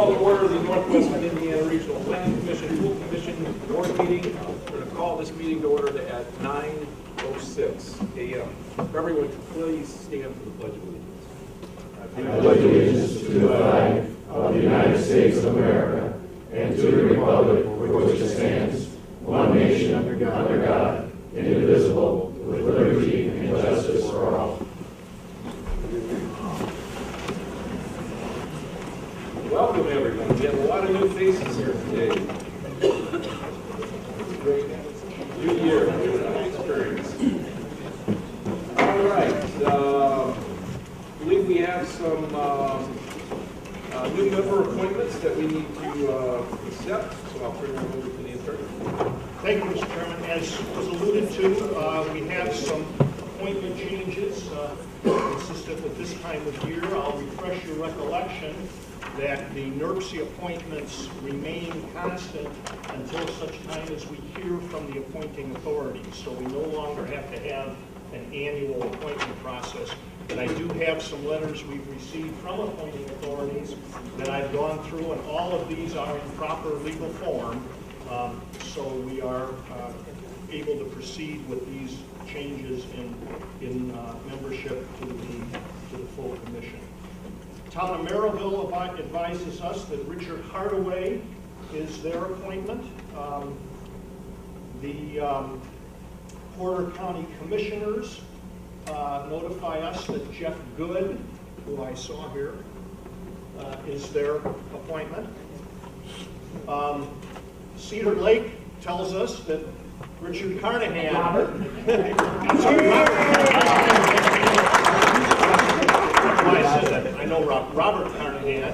call to order the Northwestern Indiana Regional Planning Commission Pool Commission Board meeting. We're going to call this meeting to order at 9:06 a.m. Everyone, please stand for the Pledge of Allegiance. I pledge allegiance to the flag of the United States of America and to the republic for which it stands, one nation under God, indivisible, with liberty and justice for all. Welcome, everyone. We have a lot of new faces here today. Great new year, new experience. All right. I believe we have some new member appointments that we need to accept, so I'll turn them over to the attorney. Thank you, Mr. Chairman. As was alluded to, we have some appointment changes consistent with this time of year. I'll refresh your recollection that the NERC appointments remain constant until such time as we hear from the appointing authorities. So we no longer have to have an annual appointment process. But I do have some letters we've received from appointing authorities that I've gone through, and all of these are in proper legal form. So we are able to proceed with these changes in membership to the full commission. Town of Merrillville advises us that Richard Hardaway is their appointment. The Porter County Commissioners notify us that Jeff Good, who I saw here, is their appointment. Cedar Lake tells us that Richard Carnahan. I know Robert Carnahan,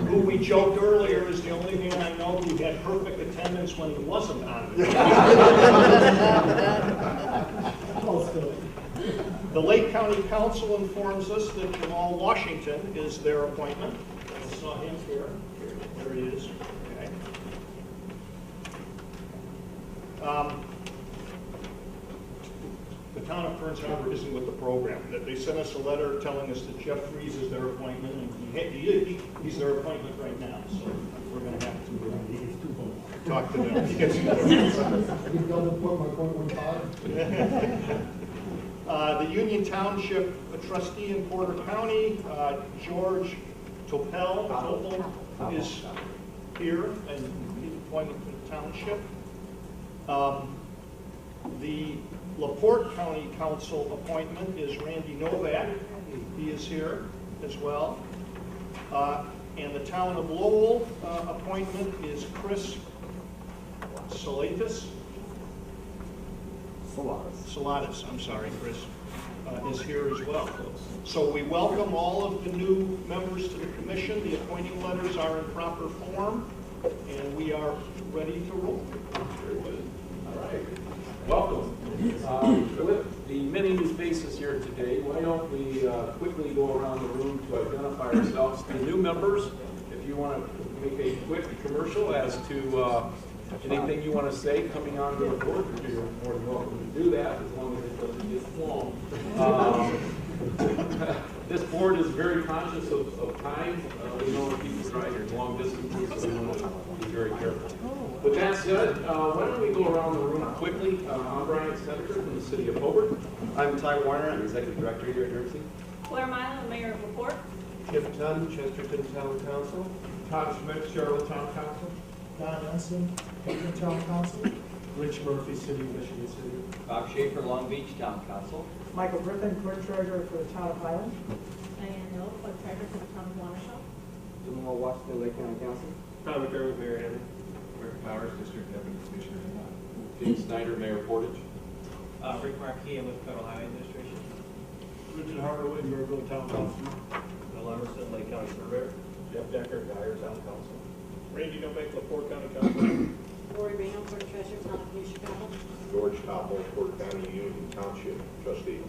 who we joked earlier is the only man I know who had perfect attendance when he wasn't on the The Lake County Council informs us that Jamal Washington is their appointment. I saw him here. There he is. Okay. The town of Kearns Harbor isn't with the program. That they sent us a letter telling us that Jeff Fries is their appointment, and he's their appointment right now. So we're going to have to talk to them. The Union Township trustee in Porter County, George Topel, is here and he's appointed to the township. The LaPorte County Council appointment is Randy Novak. He is here as well. And the town of Lowell appointment is Chris Salatis. Salatis, I'm sorry, Chris, is here as well. So we welcome all of the new members to the commission. The appointing letters are in proper form, and we are ready to roll. Very good. All right. Welcome. With the many new faces here today, why don't we quickly go around the room to identify ourselves. The new members, if you want to make a quick commercial as to anything you want to say coming onto the board, you're more than welcome to do that as long as it doesn't get long. This board is very conscious of time. We know when people drive long distances, so we want to be very careful. With that said, why don't we go around the room quickly? I'm Brian Senator from the city of Hobart. I'm Ty Warner, I'm Executive Director here at NERC. Claire Milo, Mayor of LaPorte. Kip Dunn, Chesterton Town Council. Todd Schmidt, Charlotte Town Council. Don Ensign, Cleveland Town Council. Rich Murphy, City of Michigan City. Bob Schaefer, Long Beach Town Council. Michael Griffin, Clerk Treasurer for the Town of Highland. Diane Hill, Clerk Treasurer for the Town of Waukesha. Jamal Washington, Lake County Council. Tom McDermott, Mayor Hammond. Rick Powers, District Deputy Commissioner. Jim Snyder, Mayor Portage. Rick Markey, I'm with Federal Highway Administration. Richard Hardaway, Maryville Town Council. Bill Emerson, Lake County Surveyor. Jeff Decker, Dyer Town Council. Randy Novak, LaPorte County Council. Lori Reno, Clerk Treasurer, Town of New Chicago. George Topol, Porter County Union Township Trustee.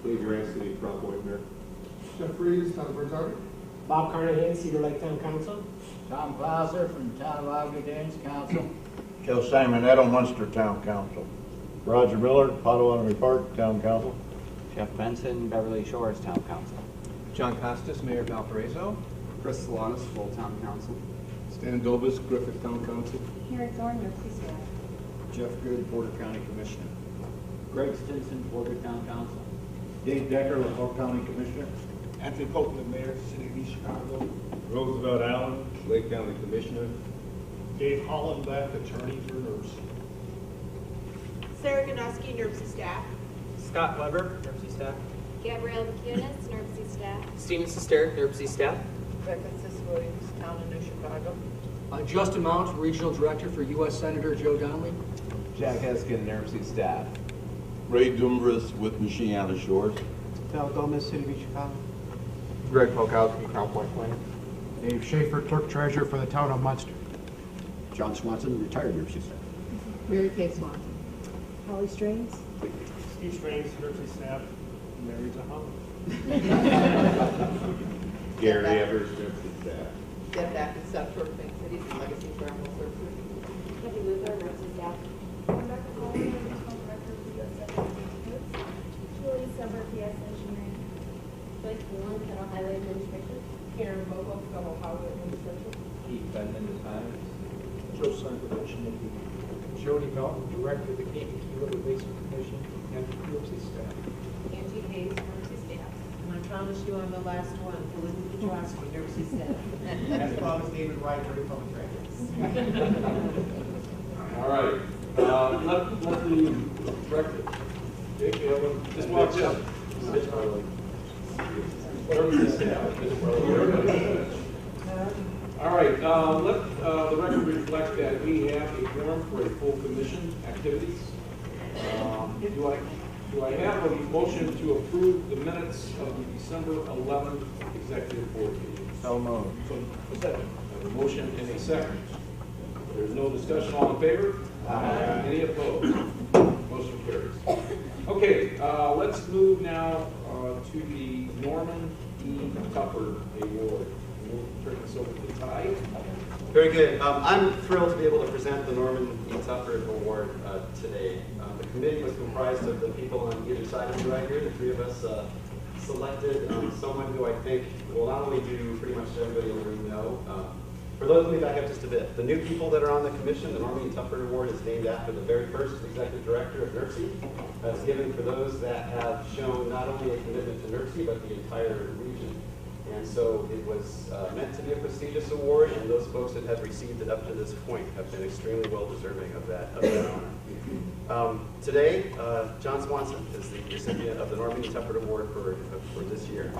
Dave Grassley, Frog Mayor. Jeff Fries, Town of Kearns Harbor. Bob Carnahan, Cedar Lake Town Council. Tom Clauser from the Town of Ogden Dames Council. Joe Simonetto, Munster Town Council. Roger Miller, Potawatomi Park Town Council. Jeff Benson, Beverly Shores Town Council. John Costas, Mayor of Valparaiso. Chris Salonis, full town council. Stan Dobis, Griffith Town Council. Karen Thorne, NERC staff. Jeff Good, Porter County Commissioner. Greg Stinson, Porter Town Council. Dave Decker, Lacroix County Commissioner. Anthony Copeland, Mayor, City of East Chicago. Roosevelt Allen, Lake County Commissioner. Dave Hollenbeck, attorney for NERC. Sarah Gnoski, NERC staff. Scott Weber, NERC staff. Gabrielle McCunis, NERC staff. Steven Sester, NERC staff. Rebecca Williams, Town of New Chicago. Justin Mount, Regional Director for U.S. Senator Joe Donnelly. Jack Heskin, NERC staff. Ray Dumbris with Michiana Shores. Val Gomez, City of East Chicago. Greg Polkowski, Crown Point Planning. Dave Schaefer, Clerk Treasurer for the Town of Munster. John Swanson, retired NERC staff. Mary Kay Swanson. Holly Strains. Steve Strange, NERC staff. Mary Zahala. Gary Evers, NERC staff. Deb Backus, South Shore Twin Cities and Legacy Environmental Services. Debbie Luther, NERC staff. Rebecca Coleman, Regional Director for U.S. Senator. Julie Silver, PS Engineering. Blake Whelan, Federal Highway Administration. Karen Vogel, Federal Highway Administration. Keith Benton, the Times. Joe Sankovich, Navy. Jody Melton, Director of the Cape and Key River Basin Commission, and the NERC staff. Angie Hayes, NERC staff. And I promise you I'm the last one. Elizabeth Petrosky, NERC staff. As promised, David Wright, Public Records. All right, let the director, Jake, just watch out. All right, let the record reflect that we have a quorum for a full commission activities. Do I have a motion to approve the minutes of the December 11th executive board meeting? So moved. I have a motion and a second. There's no discussion, all in favor? Aye. Any opposed? Motion carries. Okay, let's move now to the Norman E. Tupper Award. We'll turn this over to Ty. Very good. I'm thrilled to be able to present the Norman E. Tupper Award today. The committee was comprised of the people on either side of me right here. The three of us selected someone who I think will not only do pretty much everybody in the room know. For those of you back up just a bit, the new people that are on the commission, the Norman E. Tupper Award is named after the very first executive director of NERC. It's given for those that have shown not only a commitment to NERC, but the entire region. And so it was meant to be a prestigious award, and those folks that have received it up to this point have been extremely well deserving of that honor. Today, John Swanson is the recipient of the Norman E. Tupper Award for this year.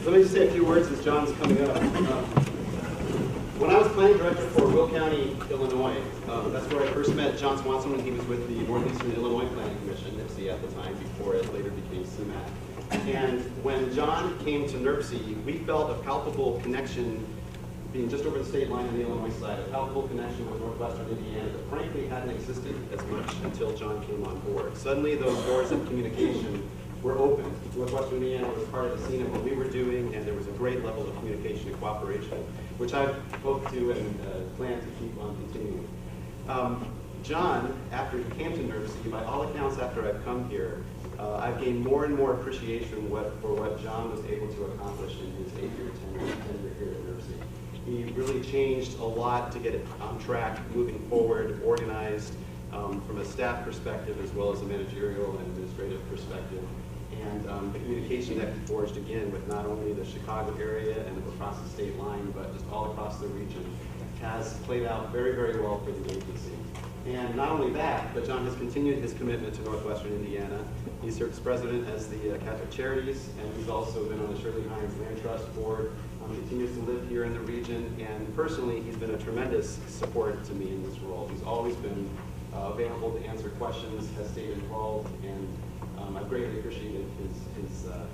Let me just say a few words as John's coming up. When I was planning director for Will County, Illinois, that's where I first met John Swanson when he was with the Northeastern Illinois Planning Commission, NIPSI at the time, before it later became CMAC. And when John came to NERC, we felt a palpable connection, being just over the state line on the Illinois side, a palpable connection with Northwestern Indiana that frankly hadn't existed as much until John came on board. Suddenly those doors of communication were open. Northwestern Indiana was part of the scene of what we were doing, and there was a great level of communication and cooperation, which I hope to and plan to keep on continuing. John, after he came to NERC, by all accounts after I've come here, I've gained more and more appreciation for what John was able to accomplish in his 8-year tenure here at NERC. He really changed a lot to get it on track, moving forward, organized, from a staff perspective as well as a managerial and administrative perspective. And the communication that he forged again with not only the Chicago area and across the state line, but just all across the region, has played out very, very well for the agency. And not only that, but John has continued his commitment to Northwestern Indiana. He served as president as the Catholic Charities, and he's also been on the Shirley Hines Land Trust Board, continues to live here in the region, and personally, he's been a tremendous support to me in this role. He's always been available to answer questions, has stayed involved, and I've greatly appreciated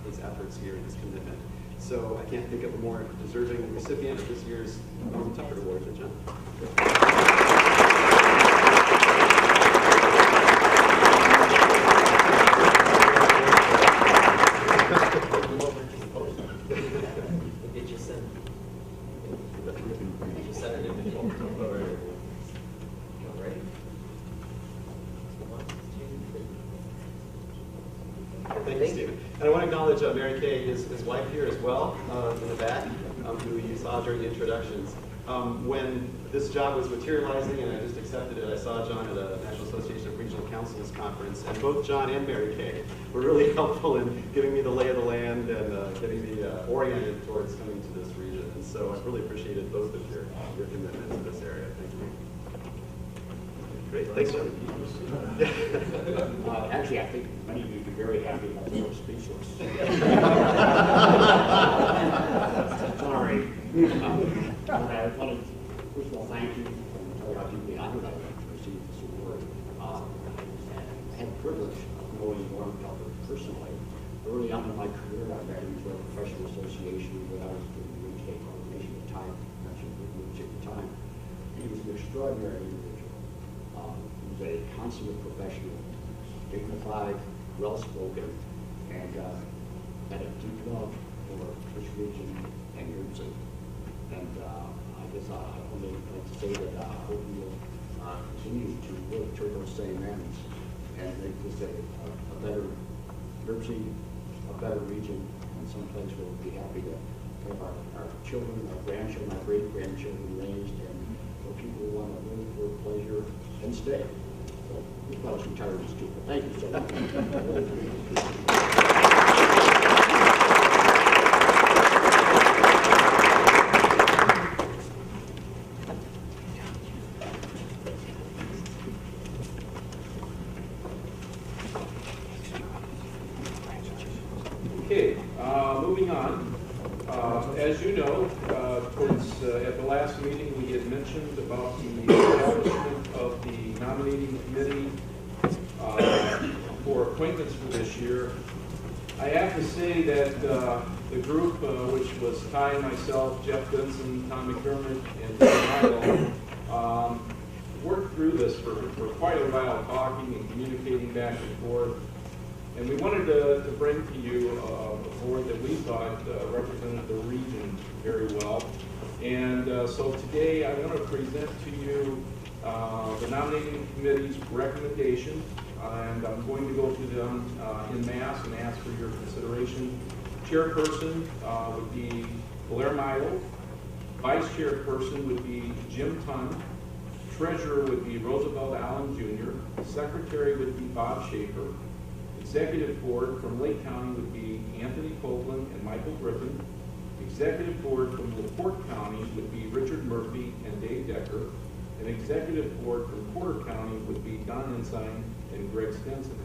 his efforts here and his commitment. So I can't think of a more deserving recipient of this year's Norman Tupper Award than John. Get you Ready? Thank you, Stephen. And I want to acknowledge Mary Kay, his wife here as well, in the back, who you saw during the introductions. When this job was materializing and I just accepted it, I saw John at a National Association of Regional Councils conference, and both John and Mary Kay were really helpful in giving me the lay of the land and getting me oriented towards coming to this region. And so I've really appreciated both of your commitment to this area. Thank you. Great, thanks, John. Actually, I think many of you would be very happy about the speechless. Sorry. I want to, first of all, thank you for tell you how deeply honored I am to receive this award. I had the privilege of knowing Norm Calvert personally. Early on in my career, I got into a professional association when I was doing the Ridge State Coordination at the time, mentioned Ridge at the time. He was an extraordinary individual. He was a consummate professional, dignified, well-spoken, and had a deep love for this region and Jersey. And I guess I only like to say that I hope we will continue to work toward those same ends and make this a better Jersey, a better region, and someplace where we'll be happy to have our children, our grandchildren, our great-grandchildren raised, and where people want to live, work, pleasure, and stay. So we thought I was retired as stupid. Thank you so much. Okay, moving on. As you know, at the last meeting, we had mentioned about the establishment of the nominating committee for appointments for this year. I have to say that the group, which was Ty, myself, Jeff Benson, Tom McDermott, and Dan Milo, worked through this for quite a while, talking and communicating back and forth. And we wanted to bring to you a board that we thought represented the region very well. And so today I want to present to you the nominating committee's recommendation, and I'm going to go through them in mass and ask for your consideration. Chairperson would be Blair Milo. Vice chairperson would be Jim Tunn. Treasurer would be Roosevelt Allen Jr. Secretary would be Bob Schaefer. Executive board from Lake County would be Anthony Copeland and Michael Griffin. Executive board from LaPorte County would be Richard Murphy and Dave Decker. And executive board from Porter County would be Don Ensign and Greg Stenson.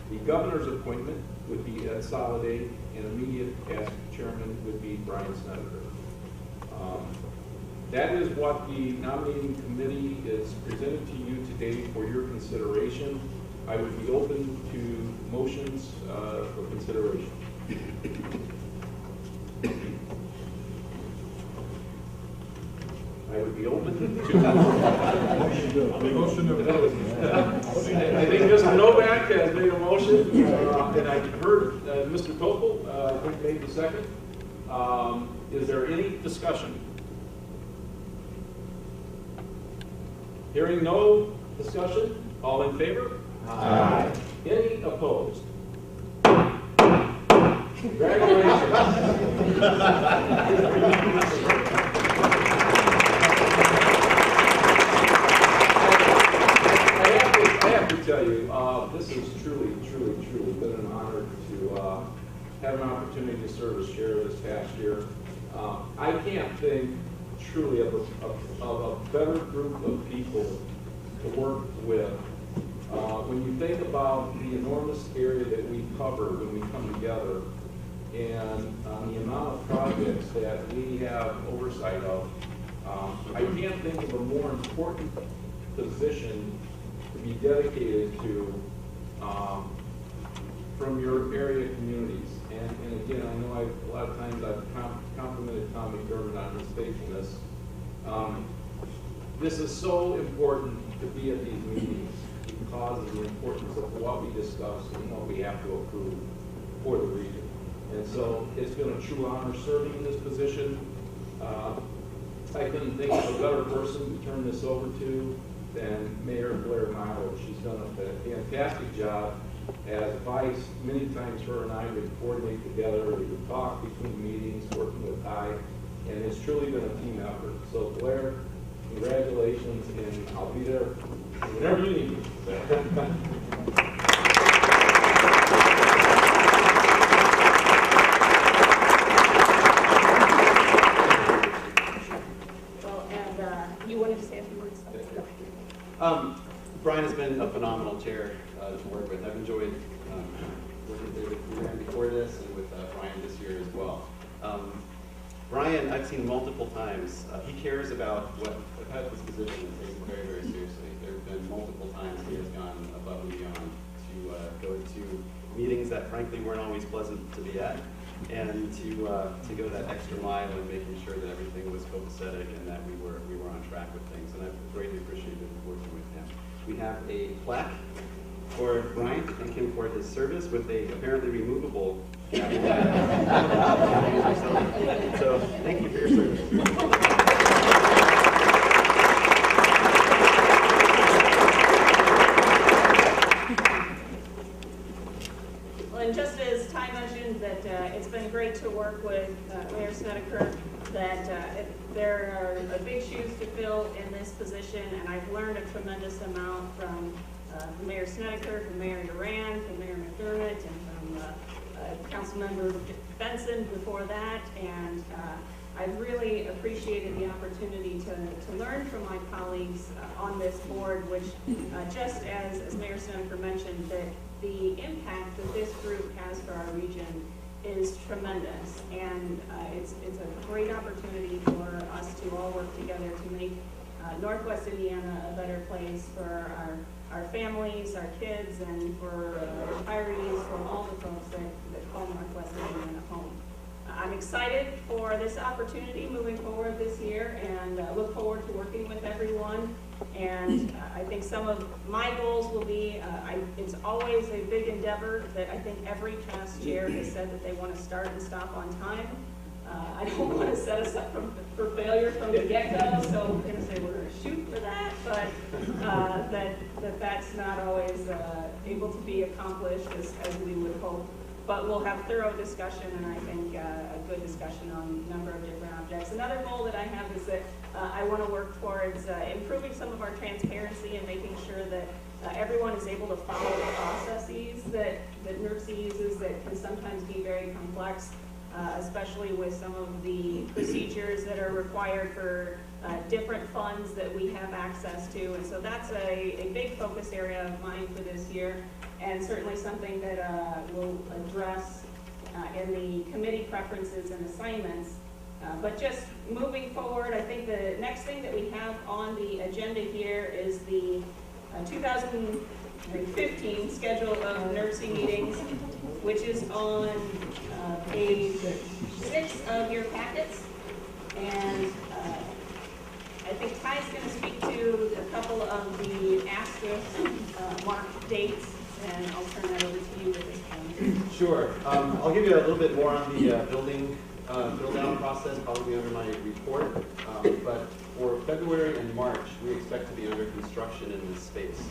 The governor's appointment would be Ed Soliday, and immediate past chairman would be Brian Snedeker. That is what the nominating committee is presented to you today for your consideration. I would be open to motions for consideration. I would be open to motion to I think Mr. Novak has made a motion, and I heard Mr. Topel, I think, made the second. Is there any discussion? Hearing no discussion, all in favor? Aye. Any opposed? Congratulations. I have to tell you, this has truly been an honor to have an opportunity to serve as chair this past year. I can't think truly of a better group of people to work with. When you think about the enormous area that we cover when we come together, and the amount of projects that we have oversight of, I can't think of a more important position to be dedicated to from your area communities. And again, I know a lot of times I've complimented Tom McDermott on his faithfulness. This is so important to be at these meetings because of the importance of what we discuss and what we have to approve for the region. And so it's been a true honor serving in this position. I couldn't think of a better person to turn this over to than Mayor Blair Milo. She's done a fantastic job as vice. Many times her and I would coordinate together, we would talk between meetings, working with Ty, and it's truly been a team effort. So Blair, congratulations, and I'll be there whenever you need me. You wanted to say a few words? Brian has been a phenomenal chair to work with. I've enjoyed working with Brian before this and with Brian this year as well. Brian, I've seen multiple times. He cares about what about this position and takes it very, very seriously. There have been multiple times he has gone above and beyond to go to meetings that frankly weren't always pleasant to be at, and to go that extra mile in making sure that everything was copacetic and that we were on track with things. And I've greatly appreciated working with him. We have a plaque for Brian to thank him for his service with a apparently removable gavel. So thank you for your service. And just as Ty mentioned, that it's been great to work with Mayor Snedeker, that there are big shoes to fill in this position, and I've learned a tremendous amount from Mayor Snedeker, from Mayor Duran, from Mayor McDermott, and from Councilmember Benson before that, and I've really appreciated the opportunity to learn from my colleagues on this board, which just as Mayor Snedeker mentioned, that the impact that this group has for our region is tremendous, and it's a great opportunity for us to all work together to make Northwest Indiana a better place for our families, our kids, and for retirees, for all the folks that call Northwest Indiana home. I'm excited for this opportunity moving forward this year, and look forward to working with everyone. And I think some of my goals will be, it's always a big endeavor that I think every past chair has said that they want to start and stop on time. I don't want to set us up for failure from the get-go, so we're going to say we're going to shoot for that, but that's not always able to be accomplished as we would hope. But we'll have thorough discussion, and I think a good discussion on a number of different objects. Another goal that I have is that I want to work towards improving some of our transparency and making sure that everyone is able to follow the processes that NERC uses that can sometimes be very complex, especially with some of the procedures that are required for different funds that we have access to. And so that's a big focus area of mine for this year, and certainly something that we'll address in the committee preferences and assignments. But just moving forward, I think the next thing that we have on the agenda here is the 2015 schedule of NERC meetings, which is on page 6 of your packets. And I think Ty's going to speak to a couple of the asterisk marked dates, and I'll turn that over to you at this point. Sure. I'll give you a little bit more on the building build-out process, probably under my report. But for February and March, we expect to be under construction in this space.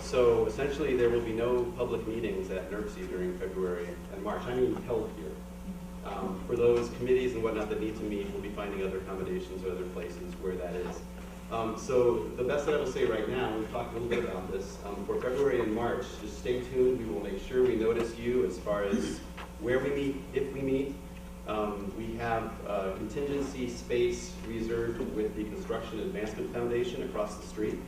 So essentially, there will be no public meetings at NERC during February and March. I mean, held here. For those committees and whatnot that need to meet, we'll be finding other accommodations or other places where that is. So the best that I will say right now, we've talked a little bit about this, for February and March, just stay tuned. We will make sure we notice you as far as where we meet, if we meet. We have contingency space reserved with the Construction Advancement Foundation across the street.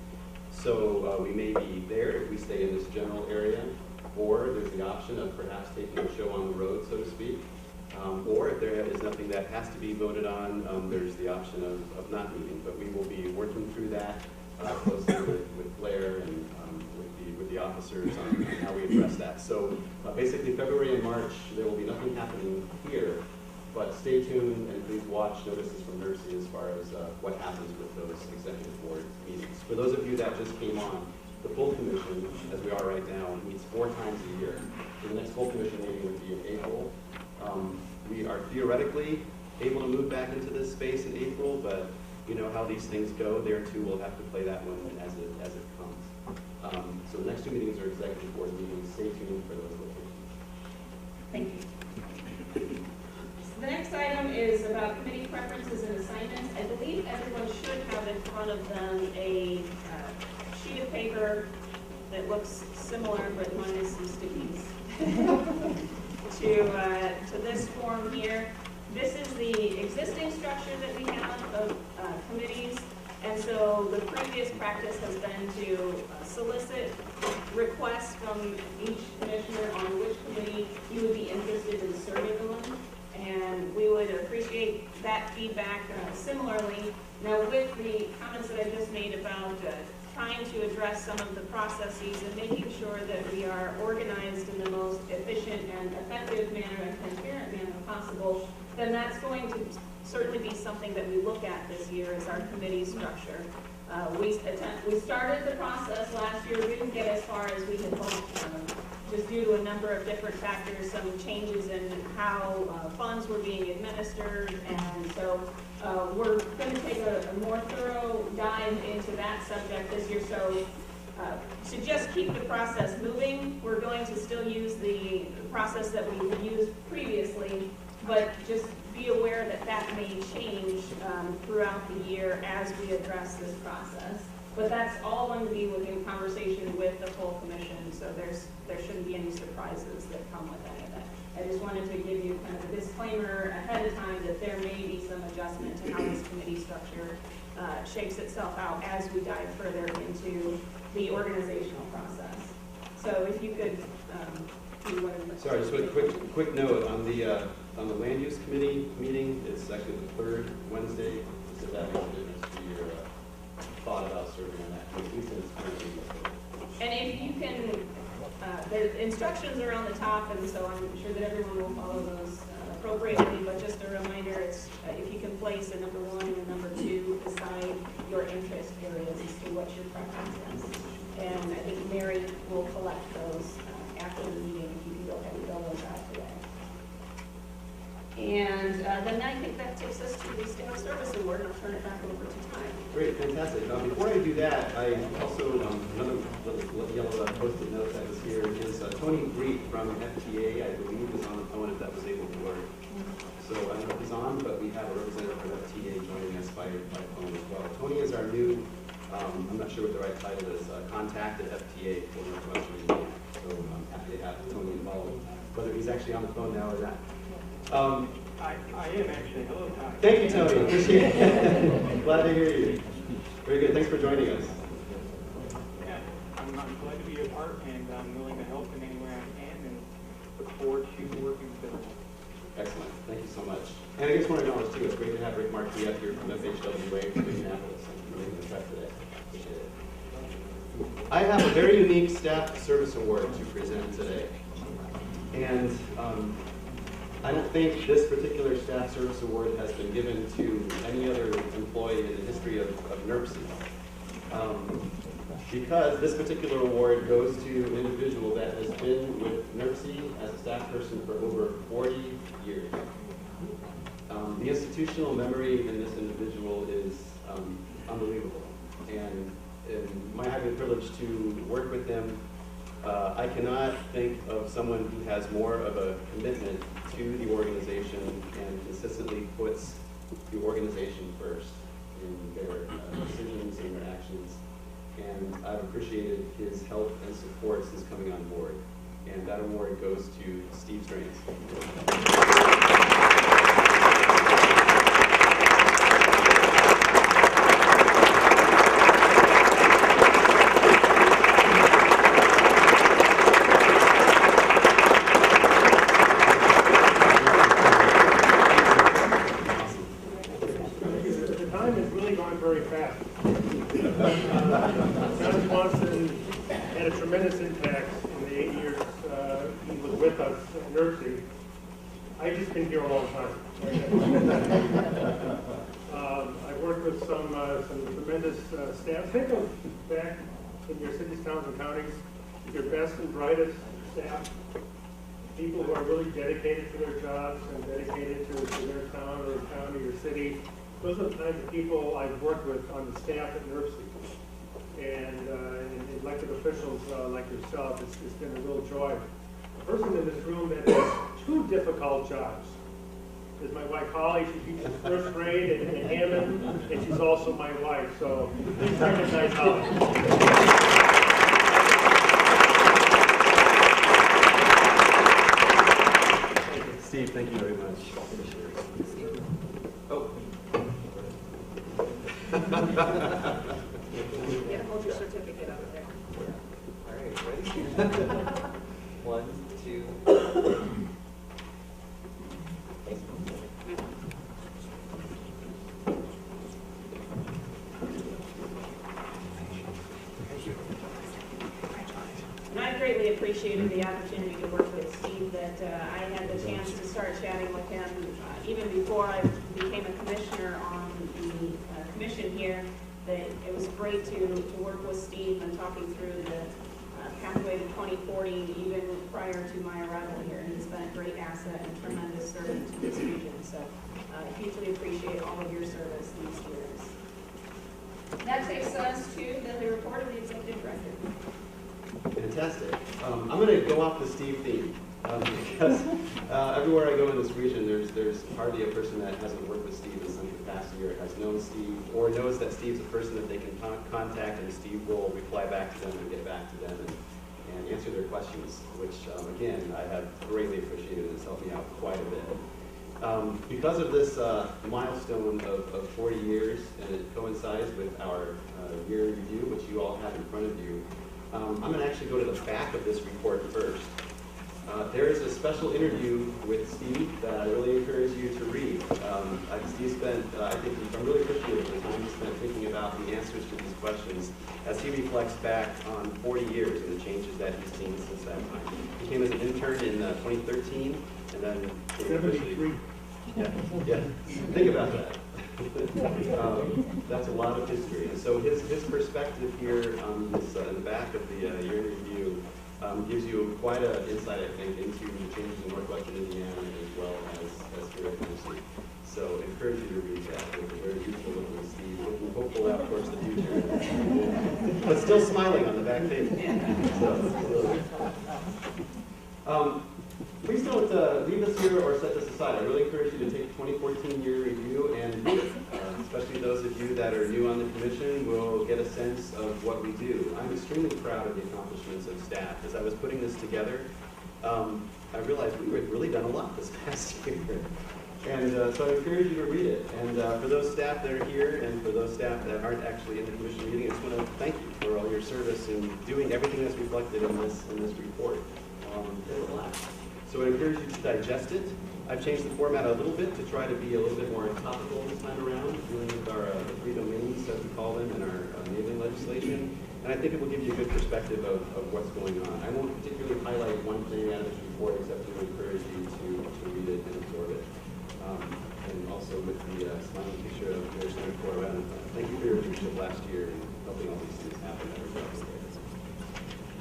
So we may be there if we stay in this general area, or there's the option of perhaps taking a show on the road, so to speak. Or if there is nothing that has to be voted on, there's the option of not meeting. But we will be working through that closely with Blair and with the officers on how we address that. So basically February and March, there will be nothing happening here, but stay tuned and please watch notices from NERC as far as what happens with those executive board meetings. For those of you that just came on, the full commission, as we are right now, meets 4 times a year. So the next full commission meeting would be in April. We are theoretically able to move back into this space in April, but you know how these things go. There too, we'll have to play that one as it comes. So the next two meetings are executive board meetings. Stay tuned for those locations. Thank you. The next item is about committee preferences and assignments. I believe everyone should have in front of them a sheet of paper that looks similar but minus some stickies to this form here. This is the existing structure that we have of committees, and so the previous practice has been to solicit requests from each commissioner on which committee you would be interested in serving on, and we would appreciate that feedback similarly. Now, with the comments that I just made about trying to address some of the processes and making sure that we are organized in the most efficient and effective manner and transparent manner possible, then that's going to certainly be something that we look at this year as our committee structure. We started the process last year. We didn't get as far as we had hoped, just due to a number of different factors, some changes in how funds were being administered, and so we're going to take a more thorough dive into that subject this year. So to just keep the process moving, we're going to still use the process that we used previously, but just be aware that that may change throughout the year as we address this process. But that's all going to be within conversation with the full commission, so there shouldn't be any surprises that come with any of that. I just wanted to give you kind of a disclaimer ahead of time that there may be some adjustment to how this committee structure shakes itself out as we dive further into the organizational process. So if you could do one of the... Sorry, just a quick note on the land use committee meeting. It's actually the third Wednesday, so that makes a difference to your thought about serving on that committee. And if you can, the instructions are on the top, and so I'm sure that everyone will follow those appropriately, but just a reminder, it's if you can place a number 1 and a number 2 beside your interest areas as to what your preference is. And I think Mary will collect those after the meeting, if you can go ahead and fill those out today. And then I think that takes us to the Staff Service Award, and I'll turn it back over to Ty. Great, fantastic. Before I do that, I also, another little yellow post-it note that was here is Tony Breet from FTA, I believe, is on the phone if that was able to work. So I don't know if he's on, but we have a representative from FTA joining us by phone as well. Tony is our new, I'm not sure what the right title is, contact at FTA for Northwestern Indiana. So I'm happy to have Tony involved, whether he's actually on the phone now or not. I am actually. Hello, Tom. Thank you, Tony. Appreciate it. Glad to hear you. Very good. Thanks for joining us. Yeah, I'm glad to be a part, and I'm willing to help in any way I can, and look forward to working with them. Excellent. Thank you so much. And I just want to acknowledge, too, it's great to have Rick Markey up here from FHWA from Indianapolis and making the trip today. Appreciate it. I have a very unique Staff Service Award to present today. And I don't think this particular Staff Service Award has been given to any other employee in the history of NERC. Because this particular award goes to an individual that has been with NERC as a staff person for over 40 years. The institutional memory in this individual is unbelievable. And I have the privilege to work with him. I cannot think of someone who has more of a commitment to the organization and consistently puts the organization first in their decisions and their actions. And I've appreciated his help and support since coming on board. And that award goes to Steve Strains. Very fast. John Swanson had a tremendous impact in the 8 years he was with us at NERC. I just been here a long time. I've worked with some tremendous staff. Think of back in your cities, towns, and counties, your best and brightest staff, people who are really dedicated to their jobs and dedicated to their town or county or city. those are the kinds of people I've worked with on the staff at NERC. And elected officials like yourself, it's been a real joy. The person in this room that has two difficult jobs is my wife Holly. She teaches first grade in Hammond, and she's also my wife. So please recognize Holly. Steve, thank you very much. Oh. Yeah, hold your certificate over there. All right, ready? 1, 2. And I greatly appreciated the opportunity to work with Steve, that I had the chance to start chatting with him even before I became a commissioner on the commission here. That it was great to work with Steve and talking through the pathway to 2040, even prior to my arrival here. And he's been a great asset and tremendous servant to this region. So I hugely appreciate all of your service these years. That takes us to the report of the executive director. Fantastic. I'm going to go off the Steve theme because everywhere I go in this region, there's hardly a person that hasn't worked with Steve in some capacity or has known Steve or knows that Steve's a person that they can contact, and Steve will reply back to them and get back to them and answer their questions, which again I have greatly appreciated. It's helped me out quite a bit. Because of this milestone of 40 years, and it coincides with our year in review, which you all have in front of you, I'm going to actually go to the back of this report first. There is a special interview with Steve that I really encourage you to read. Steve spent, I'm really appreciative of the time he spent thinking about the answers to these questions as he reflects back on 40 years and the changes that he's seen since that time. He came as an intern in 2013, and then 73. Yeah. Think about that. That's a lot of history. And so his perspective here on this, in the back of the year in review gives you quite an insight, I think, into the changes in Northwestern Indiana as well as here at NERC. So I encourage you to read that. It's a very useful looking Steve, looking hopeful out towards the future, but still smiling on the back page. Please don't leave this here or set this aside. I really encourage you to take the 2014 year review and read it. Especially those of you that are new on the commission will get a sense of what we do. I'm extremely proud of the accomplishments of staff. As I was putting this together, I realized we had really done a lot this past year. And so I encourage you to read it. And for those staff that are here and for those staff that aren't actually in the commission meeting, I just want to thank you for all your service in doing everything that's reflected in this report. There's a lot. So I encourage you to digest it. I've changed the format a little bit to try to be a little bit more topical this time around, dealing with our three domains, as we call them, in our enabling legislation. And I think it will give you a good perspective of what's going on. I won't particularly highlight one thing out of this report, except to encourage you to read it and absorb it. And also with the smiling picture of Mayor Senator Corwin, thank you for your leadership last year in helping all these things happen.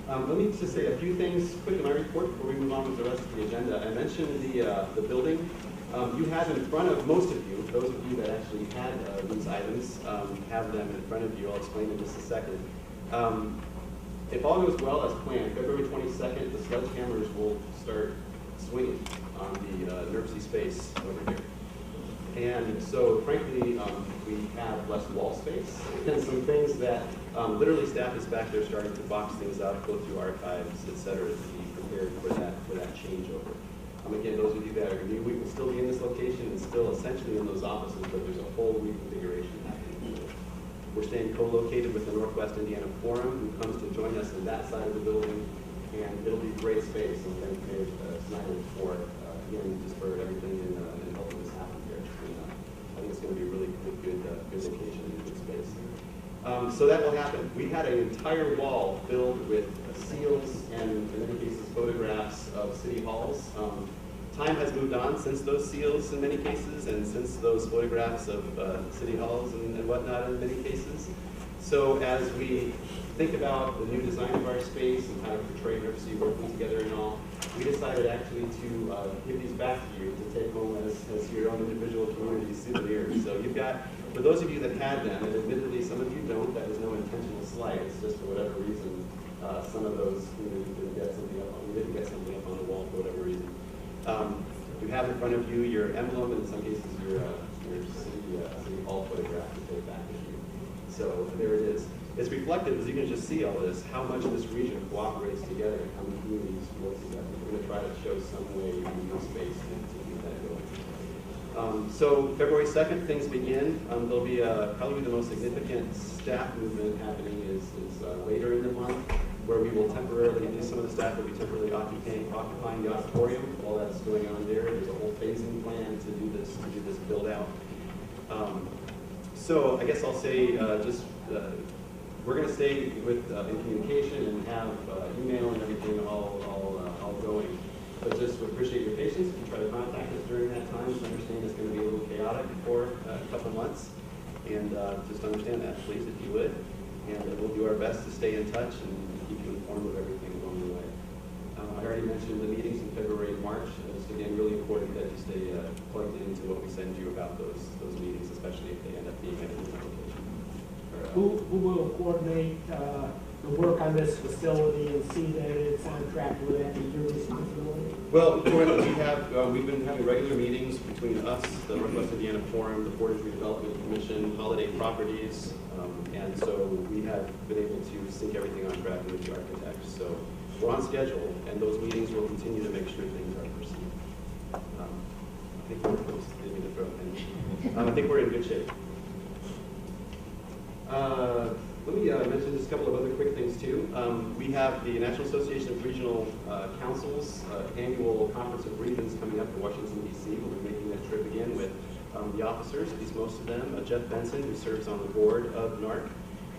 Let me just say a few things quick in my report before we move on with the rest of the agenda. I mentioned the building. You have in front of most of you, those of you that actually had these items, have them in front of you. I'll explain in just a second. If all goes well as planned, February 22nd, the sledgehammers will start swinging on the NERC space over here. And so, frankly, we have less wall space and some things that literally staff is back there starting to box things up, go through archives, et cetera, to be prepared for that changeover. Again, those of you that are new, we will still be in this location and still essentially in those offices, but there's a whole reconfiguration happening. We're staying co-located with the Northwest Indiana Forum, who comes to join us in that side of the building, and it'll be great space. And thank Mayor Snyder for again just for everything and helping this happen here. I think it's going to be a really good location and good space. So that will happen. We had an entire wall filled with seals and, in many cases, photographs of city halls. Time has moved on since those seals in many cases, and since those photographs of city halls and whatnot in many cases. So as we think about the new design of our space and how to portray NERC working together and all, we decided actually to give these back to you to take home as your own individual community souvenirs. So you've got, for those of you that had them, and admittedly some of you don't, that was no intentional slight, it's just for whatever reason, some of those we didn't get something up on the wall for whatever reason. You have in front of you your emblem, and in some cases your city hall photograph to take back with you. So there it is. It's reflective, as you can just see all this, how much this region cooperates together, how many communities work together. We're going to try to show some way we use space to keep that going. So February 2nd, things begin. There'll be probably the most significant staff movement happening is later in the month, where we will temporarily, at least some of the staff will be temporarily occupying the auditorium while that's going on there. There's a whole phasing plan to do this build out. So I guess I'll say we're going to stay with in communication and have email and everything all going. But just would appreciate your patience. If you try to contact us during that time, just understand it's going to be a little chaotic for a couple months. And just understand that, please, if you would. And we'll do our best to stay in touch and keep you informed of everything along the way. I already mentioned the meetings in February and March. It's, again, really important that you stay plugged into what we send you about those meetings, especially if they end up being at a different location. Who will coordinate the work on this facility and see that it's on track? Will that be your responsibility? Well, we've been having regular meetings between us, the Northwest Indiana Forum, the Portage Redevelopment Commission, Holiday Properties, and so we have been able to sync everything on track with the architects. So we're on schedule, and those meetings will continue to make sure things are proceeding. I think we're close. Didn't mean to throw it in. I think we're in good shape. Let me mention just a couple of other quick things too. We have the National Association of Regional Councils annual Conference of Regions coming up to Washington, D.C. We'll be making that trip again with the officers, at least most of them. Jeff Benson, who serves on the board of NARC,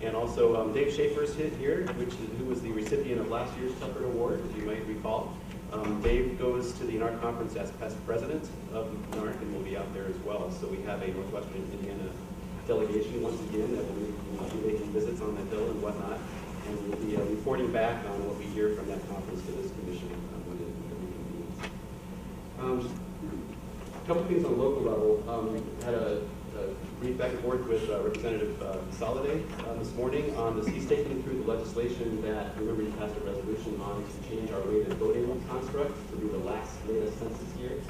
and also Dave Schaefer's here, who was the recipient of last year's Tucker Award, as you might recall. Dave goes to the NARC conference as past president of NARC and will be out there as well. So we have a Northwestern Indiana delegation once again that will be making visits on the Hill and whatnot, and we'll be reporting back on what we hear from that conference to this commission when it reconvenes. A couple things on a local level. Had a brief back and forth with Representative Soliday this morning on this. He's taking through the legislation that, remember, he passed a resolution on to change our weighted voting construct to be the last latest census year.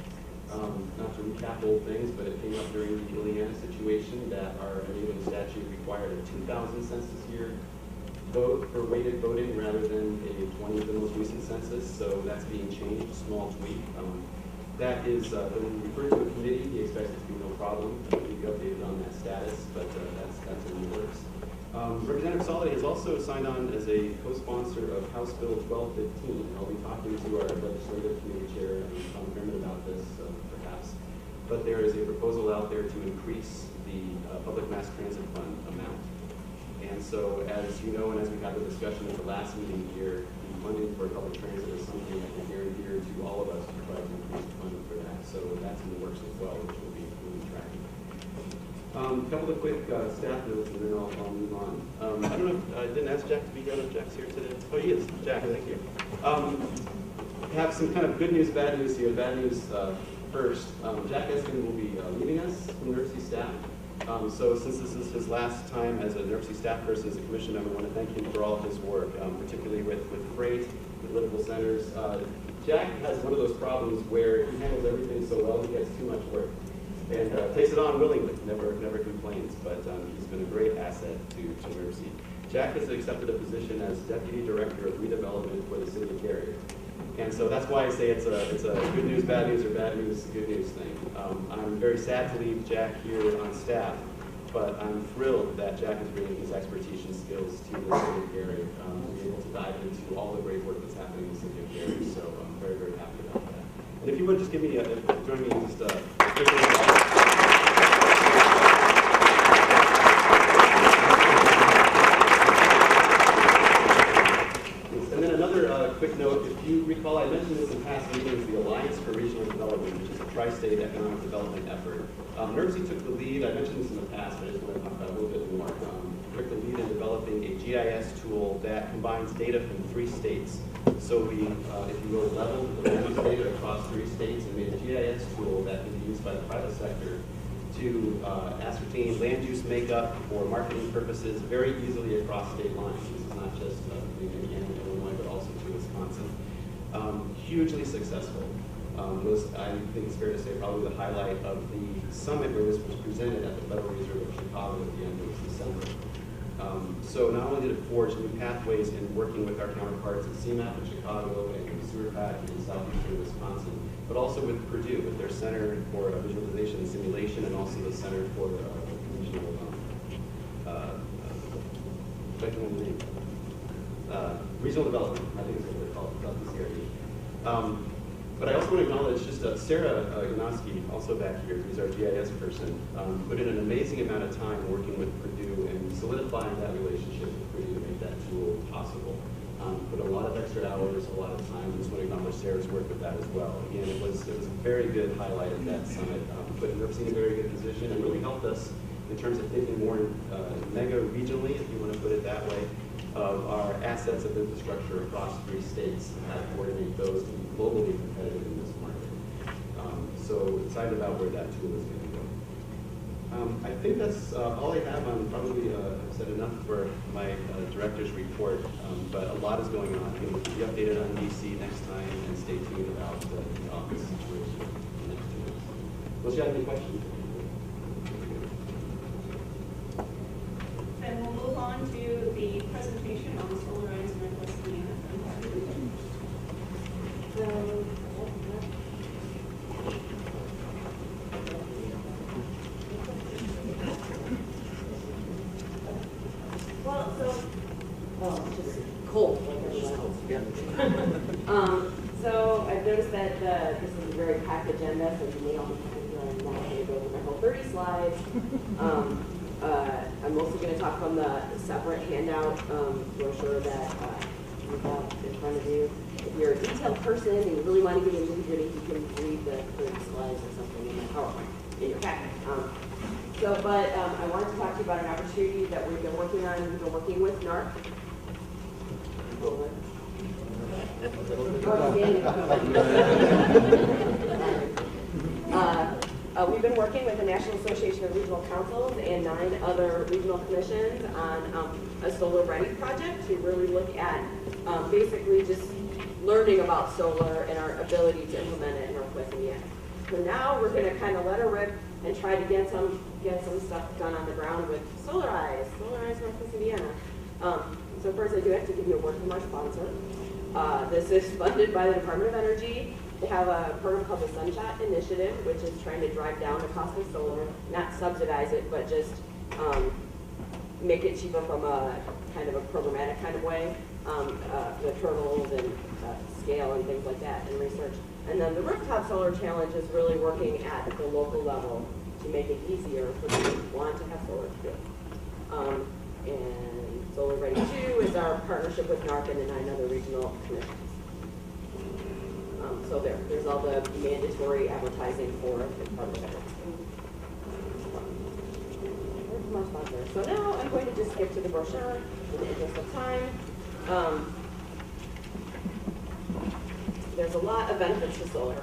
Not to recap old things, but it came up during the Ileana situation that our enabling statute required a 2000 census year vote for weighted voting rather than a 20, the most recent census. So that's being changed, a small tweak. That is, when we refer to a committee, he expects it to be no problem. We'll be updated on that status, but that's in the works. Representative Soliday has also signed on as a co-sponsor of House Bill 1215. I'll be talking to our legislative committee chair, Tom Kermit, about this, perhaps. But there is a proposal out there to increase the public mass transit fund amount. And so, as you know, and as we had the discussion at the last meeting here, the funding for public transit is something that is near and dear to all of us to try to increase the funding for that. So that's in the works as well, which we'll be tracking. A couple of quick staff notes, and then I'll move on. I don't know if I didn't ask Jack to be here. I don't know if Jack's here today. Oh, he is. Jack, thank you. Have some kind of good news, bad news here. Bad news first. Jack Eskin will be leaving us from NERC staff. So since this is his last time as a NERC staff person, as a commission member, I want to thank him for all of his work, particularly with freight, with livable centers. Jack has one of those problems where he handles everything so well, he gets too much work. And takes it on willingly, never complains, but he's been a great asset to NERC. Jack has accepted a position as Deputy Director of Redevelopment for the City of Gary. And so that's why I say it's a good news, bad news, or bad news, good news thing. I'm very sad to leave Jack here on staff, but I'm thrilled that Jack is bringing his expertise and skills to the City of Gary to be able to dive into all the great work that's happening in the City of Gary. So I'm very, very happy about that. And if you would just give me join me in just a And then another quick note, if you recall, I mentioned this in past meetings, the Alliance for Regional Development, which is a tri-state economic development effort. NERC took the lead. I mentioned this in the past, but I just want to talk about it a little bit more. Took the lead in developing a GIS tool that combines data from 3 states So we, if you will, leveled the land use data across 3 states and made a GIS tool that can be used by the private sector to ascertain land use makeup for marketing purposes very easily across state lines. This is not just between Indiana and Illinois, but also to Wisconsin. Hugely successful. Was, I think it's fair to say, probably the highlight of the summit where this was presented at the Federal Reserve of Chicago at the end of December. So not only did it forge new pathways in working with our counterparts at CMAP in Chicago and SewerPAC in southeastern Wisconsin, but also with Purdue, with their Center for Visualization and Simulation, and also the Center for Regional, Regional Development, I think is what they're called, CRD. But I also want to acknowledge just Sarah Gnoski, also back here, who's our GIS person, put in an amazing amount of time working with Purdue and solidifying that relationship with Purdue to make that tool possible. Put a lot of extra hours, a lot of time. I just want to acknowledge Sarah's work with that as well. Again, it was a very good highlight of that summit. Put NERC in a very good position and really helped us in terms of thinking more mega regionally, if you want to put it that way, of our assets of infrastructure across 3 states and how to coordinate those to be globally competitive in this market. So excited about where that tool is going to go. I think that's all I have on probably, I've said enough for my director's report, but a lot is going on. We'll be updated on DC next time, and stay tuned about the office situation in the next 2 weeks. Unless you have any questions. Then we'll move on to the presentation on Solarize Northwest Indiana. It's just cold like everyone else. So I've noticed that this is a very packed agenda, so you may all be I'm not going to go over my whole 30 slides. I'm mostly going to talk from the separate handout brochure that you have in front of you. If you're a detailed person and you really want to get into the nitty-gritty, you can read the 30 slides or something in my PowerPoint in your packet. I wanted to talk to you about an opportunity that we've been working on. We've been working with NARC. We've been working with the National Association of Regional Councils and 9 other regional commissions on a solar ready project to really look at basically just learning about solar and our ability to implement it in Northwest Indiana. So now we're going to kind of let her rip and try to get some stuff done on the ground with Solarize Northwest Indiana. So first I do have to give you a word from our sponsor. This is funded by the Department of Energy. They have a program called the Sunshot Initiative, which is trying to drive down the cost of solar, not subsidize it, but just make it cheaper from a kind of a programmatic kind of way, with hurdles and scale and things like that, and research. And then the Rooftop Solar Challenge is really working at the local level to make it easier for people who want to have solar to do it. And Solar Ready 2 is our partnership with NARC and the 9 other regional commissions. So there's all the mandatory advertising for it as part of it. There's my sponsor. So now I'm going to just skip to the brochure in the interest of time. There's a lot of benefits to solar.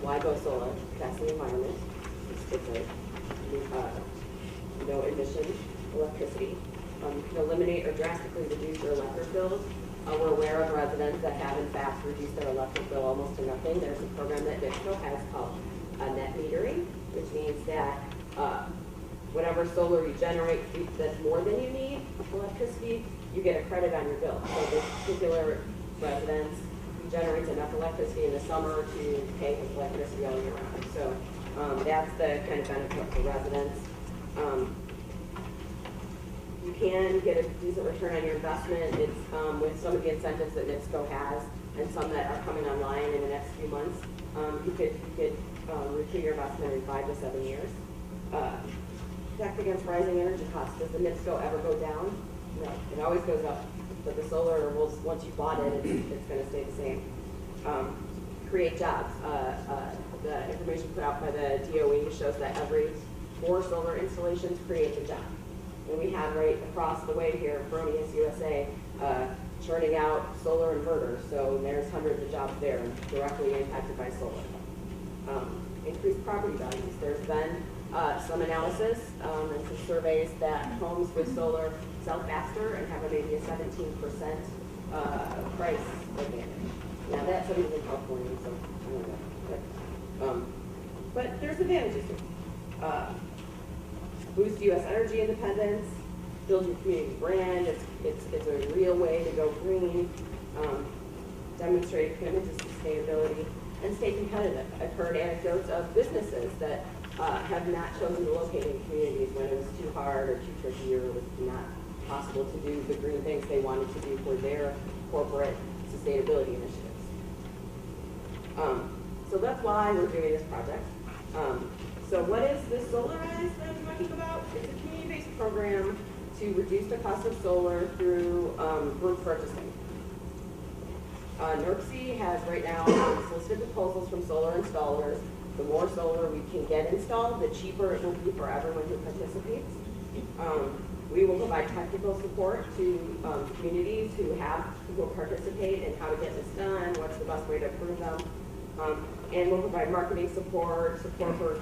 Why go solar? That's the environment. It's a no emission electricity. You can eliminate or drastically reduce your electric bills. We're aware of residents that have in fact reduced their electric bill almost to nothing. There's a program that NIPSCO has called net metering, which means that whatever solar you generate that's more than you need electricity, you get a credit on your bill. So this particular resident generates enough electricity in the summer to pay his electricity all year round. So that's the kind of benefit for residents. You can get a decent return on your investment. It's with some of the incentives that NIPSCO has and some that are coming online in the next few months. You could recoup your investment in 5 to 7 years. Protect against rising energy costs. Does the NIPSCO ever go down? No, it always goes up. But the solar, once you bought it, it's going to stay the same. Create jobs. The information put out by the DOE shows that every 4 solar installations creates a job. And we have right across the way here, Fronius USA, churning out solar inverters. So there's hundreds of jobs there directly impacted by solar. Increased property values. There's been some analysis and some surveys that homes with solar sell faster and have maybe a 17% price advantage. Now that's something in California, so I don't know. But there's advantages too. Boost U.S. energy independence, build your community brand. It's a real way to go green. Demonstrate commitment to sustainability and stay competitive. I've heard anecdotes of businesses that have not chosen to locate in communities when it was too hard or too tricky or it was not possible to do the green things they wanted to do for their corporate sustainability initiatives. So that's why we're doing this project. So what is this Solarize that I'm talking about? It's a community-based program to reduce the cost of solar through group purchasing. NERC has right now solicited proposals from solar installers. The more solar we can get installed, the cheaper it will be for everyone who participates. We will provide technical support to communities who participate in how to get this done, what's the best way to approve them. And we'll provide marketing support for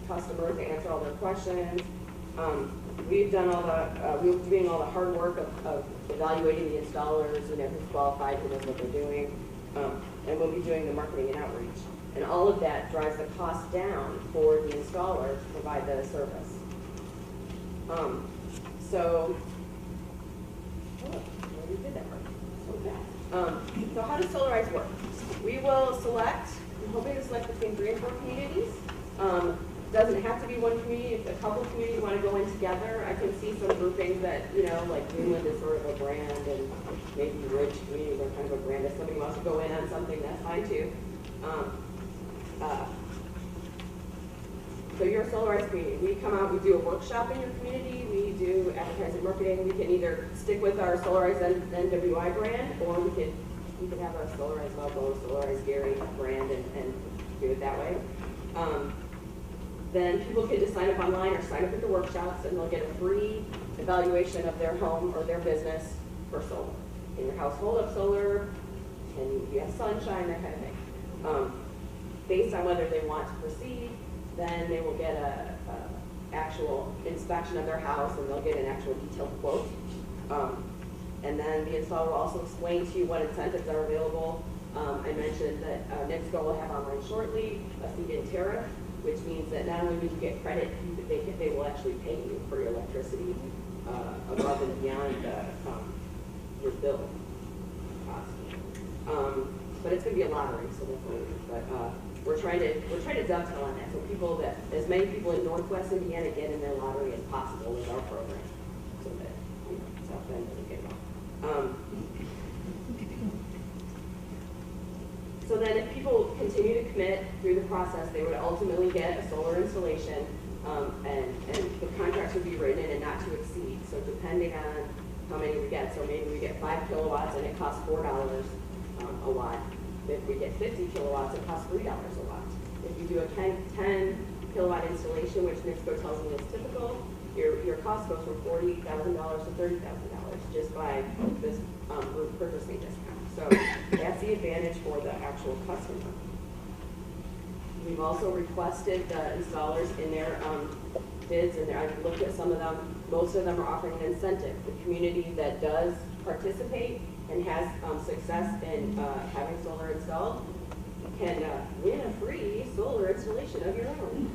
customers to answer all their questions. We're doing all the hard work of evaluating the installers, who's qualified, who knows what they're doing. And we'll be doing the marketing and outreach. And all of that drives the cost down for the installer to provide the service. We did that right. So fast. So how does Solarize work? We will select, I'm hoping to select between 3 and 4 communities. Doesn't have to be one community. If a couple of communities want to go in together, I can see some groupings that, like Greenland is sort of a brand and maybe Ridge communities are kind of a brand. If somebody wants to go in on something, that's fine too. So you're a Solarize community. We come out, we do a workshop in your community, we do advertising marketing. We can either stick with our Solarize NWI brand, or we could have a Solarize logo, Solarize Gary brand, and do it that way. Then people can just sign up online or sign up at the workshops, and they'll get a free evaluation of their home or their business for solar. Can your house hold up solar? Can you have sunshine, that kind of thing. Based on whether they want to proceed, then they will get a actual inspection of their house, and they'll get an actual detailed quote. And then the installer will also explain to you what incentives are available. I mentioned that NIPSCO will have online shortly a feed-in tariff, which means that not only will you get credit, they will actually pay you for your electricity above and beyond your bill cost. But it's going to be a lottery, so that's what it is. But we're trying to dovetail on that, so as many people in Northwest Indiana get in their lottery as possible with our program, so that South Bend doesn't get wrong. So then if people continue to commit through the process, they would ultimately get a solar installation, and the contracts would be written in and not to exceed. So depending on how many we get, so maybe we get 5 kilowatts and it costs $4 a watt. If we get 50 kilowatts, it costs $3 a watt. If you do a 10 kilowatt installation, which NIPSCO tells me is typical, your cost goes from $40,000 to $30,000 just by this group purchasing discount. So that's the advantage for the actual customer. We've also requested the installers in their bids, and I've looked at some of them. Most of them are offering an incentive. The community that does participate and has success in having solar installed can win a free solar installation of your own.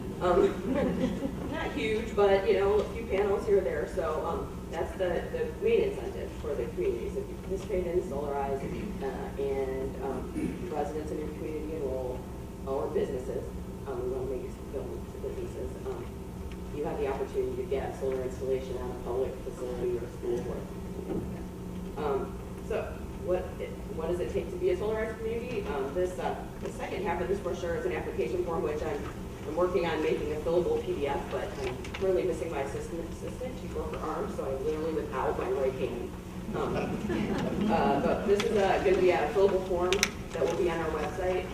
Not huge, but a few panels here or there. So that's the main incentive for the communities. If you participate in Solarize and residents in your community enroll, or businesses, we want to make it available to businesses. You have the opportunity to get a solar installation on a public facility or school. So what does it take to be a Solarize community? The second half of this brochure is an application form, which I'm working on making a fillable PDF, but I'm currently missing my assistant. She broke her arm, so I'm literally without my right hand. But this is going to be a fillable form that will be on our website.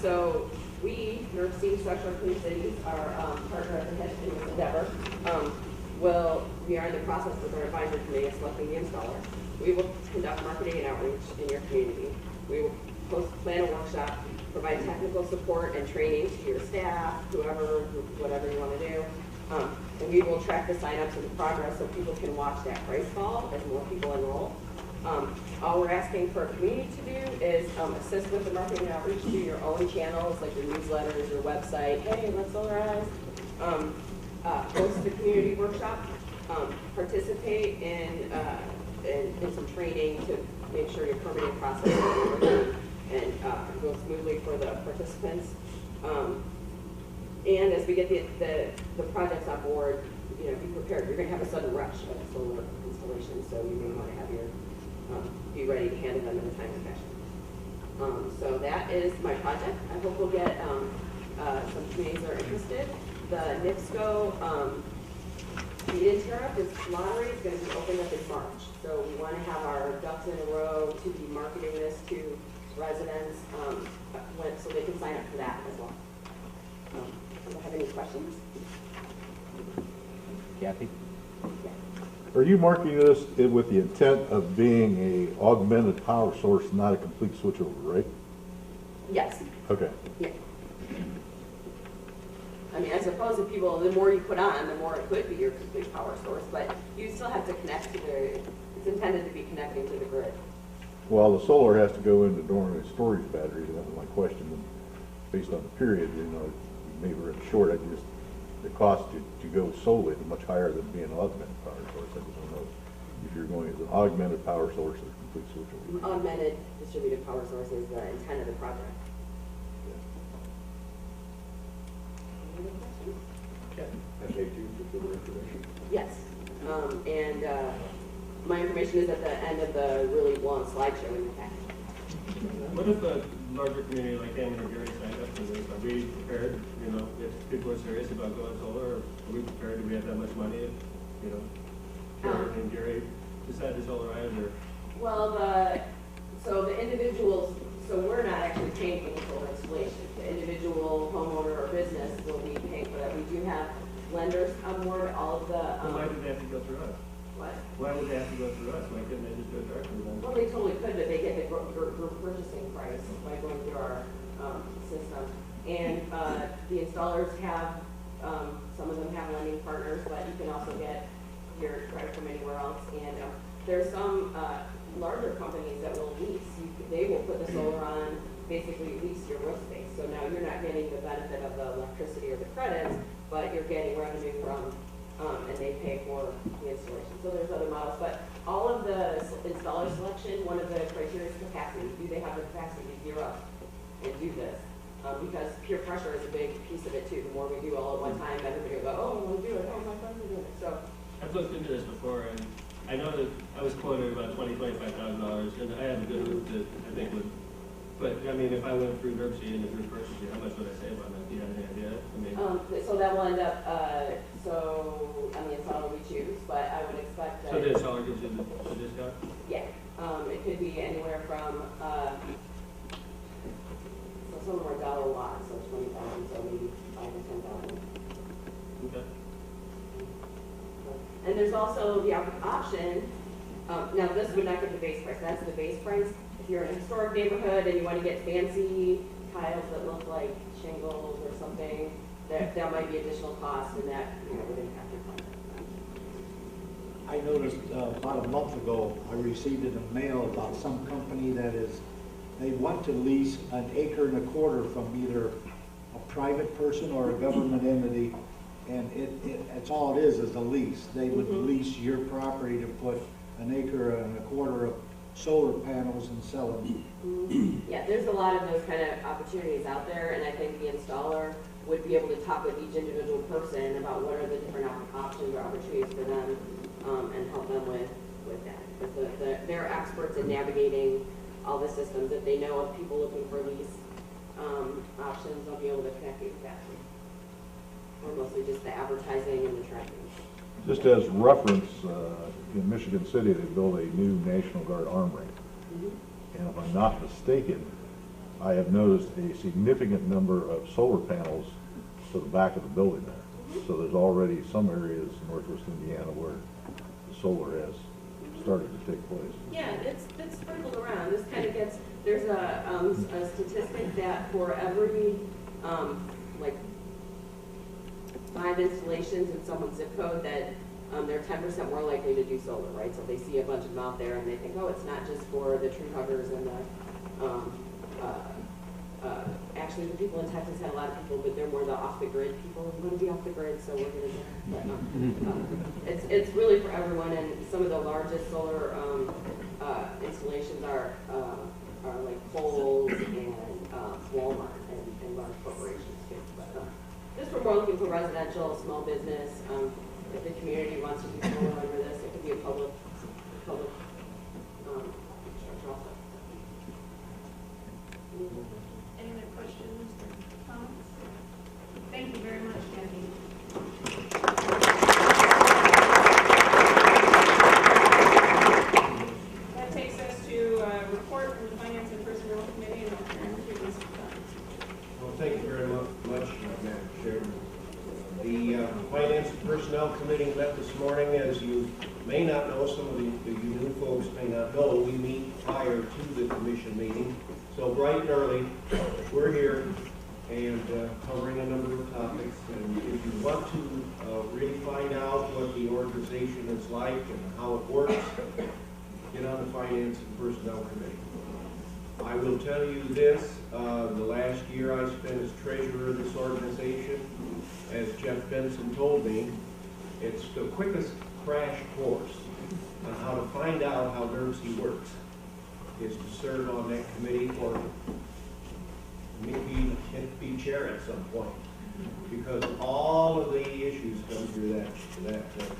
So we, NERC, Structural Clean Cities, our partner at the head in this endeavor, we are in the process with our advisory committee of selecting the installer. We will conduct marketing and outreach in your community. We will plan a workshop, provide technical support and training to your staff, whoever, whatever you want to do. And we will track the signups and the progress so people can watch that price fall as more people enroll. All we're asking for a community to do is assist with the marketing and outreach through your own channels, like your newsletters, your website. Hey, let's solarize. Host the community workshop. Participate in some training to make sure your permitting process is working and goes smoothly for the participants. And as we get the projects on board, be prepared. You're going to have a sudden rush of solar installation, so you may want to have your be ready to handle them in a timely fashion. So that is my project. I hope we'll get some communities that are interested. The NIPSCO feed-in tariff lottery is going to be opened up in March. So we want to have our ducks in a row to be marketing this to residents so they can sign up for that as well. Do you have any questions? Kathy? Are you marketing this with the intent of being a augmented power source, not a complete switchover, right? Yes. Okay. Yeah. I mean, I suppose if people, the more you put on, the more it could be your complete power source, but you still have to connect to it's intended to be connecting to the grid. Well, the solar has to go into dormant storage batteries, and that was my question. And based on the period, maybe we're short. The cost to go solely is much higher than being an augmented power source. I just don't know if you're going as an augmented power source or a complete switchover. Augmented distributed power source is the intent of the project. Any other questions? Yes. And my information is at the end of the really long slideshow in the package. What if a larger community like Hammond or Gary signed up for this? Are we prepared, if people are serious about going solar, are we prepared? Do we have that much money if, Hammond and Gary decide to solarize or? Well, so the individuals, so we're not actually paying for the solar installation. The individual homeowner or business will be paying for that. We do have lenders on board, all of the. Why did they have to go through us? What? Why would they have to go through us? Why couldn't they just do it directly then? Well, they totally could, but they get the group purchasing price by going through our system. And the installers have, some of them have lending partners, but you can also get your credit from anywhere else. And there's some larger companies that will lease. They will put the solar on, basically lease your roof space. So now you're not getting the benefit of the electricity or the credits, but you're getting revenue from and they pay for the installation. So there's other models, but all of the installer selection, one of the criteria is capacity. Do they have the capacity to gear up and do this? Because peer pressure is a big piece of it too. The more we do all at one time, everybody will go, oh, I want to do it. Oh, my friends are doing it. So I've looked into this before, and I know that I was quoted about $25,000, and I have a good roof that I think would. But I mean, if I went through NERC and the group purchasing, how much would I save on that? Do you have any idea? I mean, so that will end up, on the installer we choose, but I would expect that. So the installer gives you the discount? Yeah, it could be anywhere from, so some of them are $1 a lot, so 20,000, so maybe 5,000 to 10,000. Okay. And there's also the option, now this would not get the base price, that's the base price. If you're in a historic neighborhood and you want to get fancy tiles that look like shingles or something, that might be additional cost, and that would impact your contract. I noticed about a month ago, I received in the mail about some company they want to lease 1.25 acres from either a private person or a government entity, and it's all it is a lease. They would lease your property to put 1.25 acres of solar panels and sell them. Yeah, there's a lot of those kind of opportunities out there, and I think the installer would be able to talk with each individual person about what are the different options or opportunities for them, and help them with that. Because they're experts in navigating all the systems. If they know of people looking for lease options, they'll be able to connect you with that. Or mostly just the advertising and the tracking. Just as reference, in Michigan City, they built a new National Guard armory. And if I'm not mistaken, I have noticed a significant number of solar panels to the back of the building there. So there's already some areas in northwest Indiana where the solar has started to take place. Yeah, it's sprinkled around. This kind of gets, there's a statistic that for every, like, 5 installations in someone's zip code that they're 10% more likely to do solar, right? So if they see a bunch of them out there and they think, oh, it's not just for the tree huggers and the, actually the people in Texas had a lot of people, but they're more the off-the-grid people who want to be off the grid, so we're going to, it's really for everyone, and some of the largest solar installations are like Kohl's and Walmart and large corporations too. But just we're more looking for residential, small business. If the community wants to do solar under this, it could be a public infrastructure also. Any other questions or comments? Thank you very much, Kathy. That takes us to a report from the Finance and Personnel Committee, and I'll turn to Mr. Dunn. Well, thank you very much, Madam Chairman. The Finance and Personnel Committee met this morning. As you may not know, some of you new folks may not know, we meet prior to the commission meeting. So bright and early, we're here and covering a number of topics. And if you want to really find out what the organization is like and how it works, get on the Finance and Personnel Committee. I will tell you this, the last year I spent as treasurer of this organization, as Jeff Benson told me, it's the quickest crash course on how to find out how NERC works, is to serve on that committee or maybe be chair at some point, because all of the issues come through that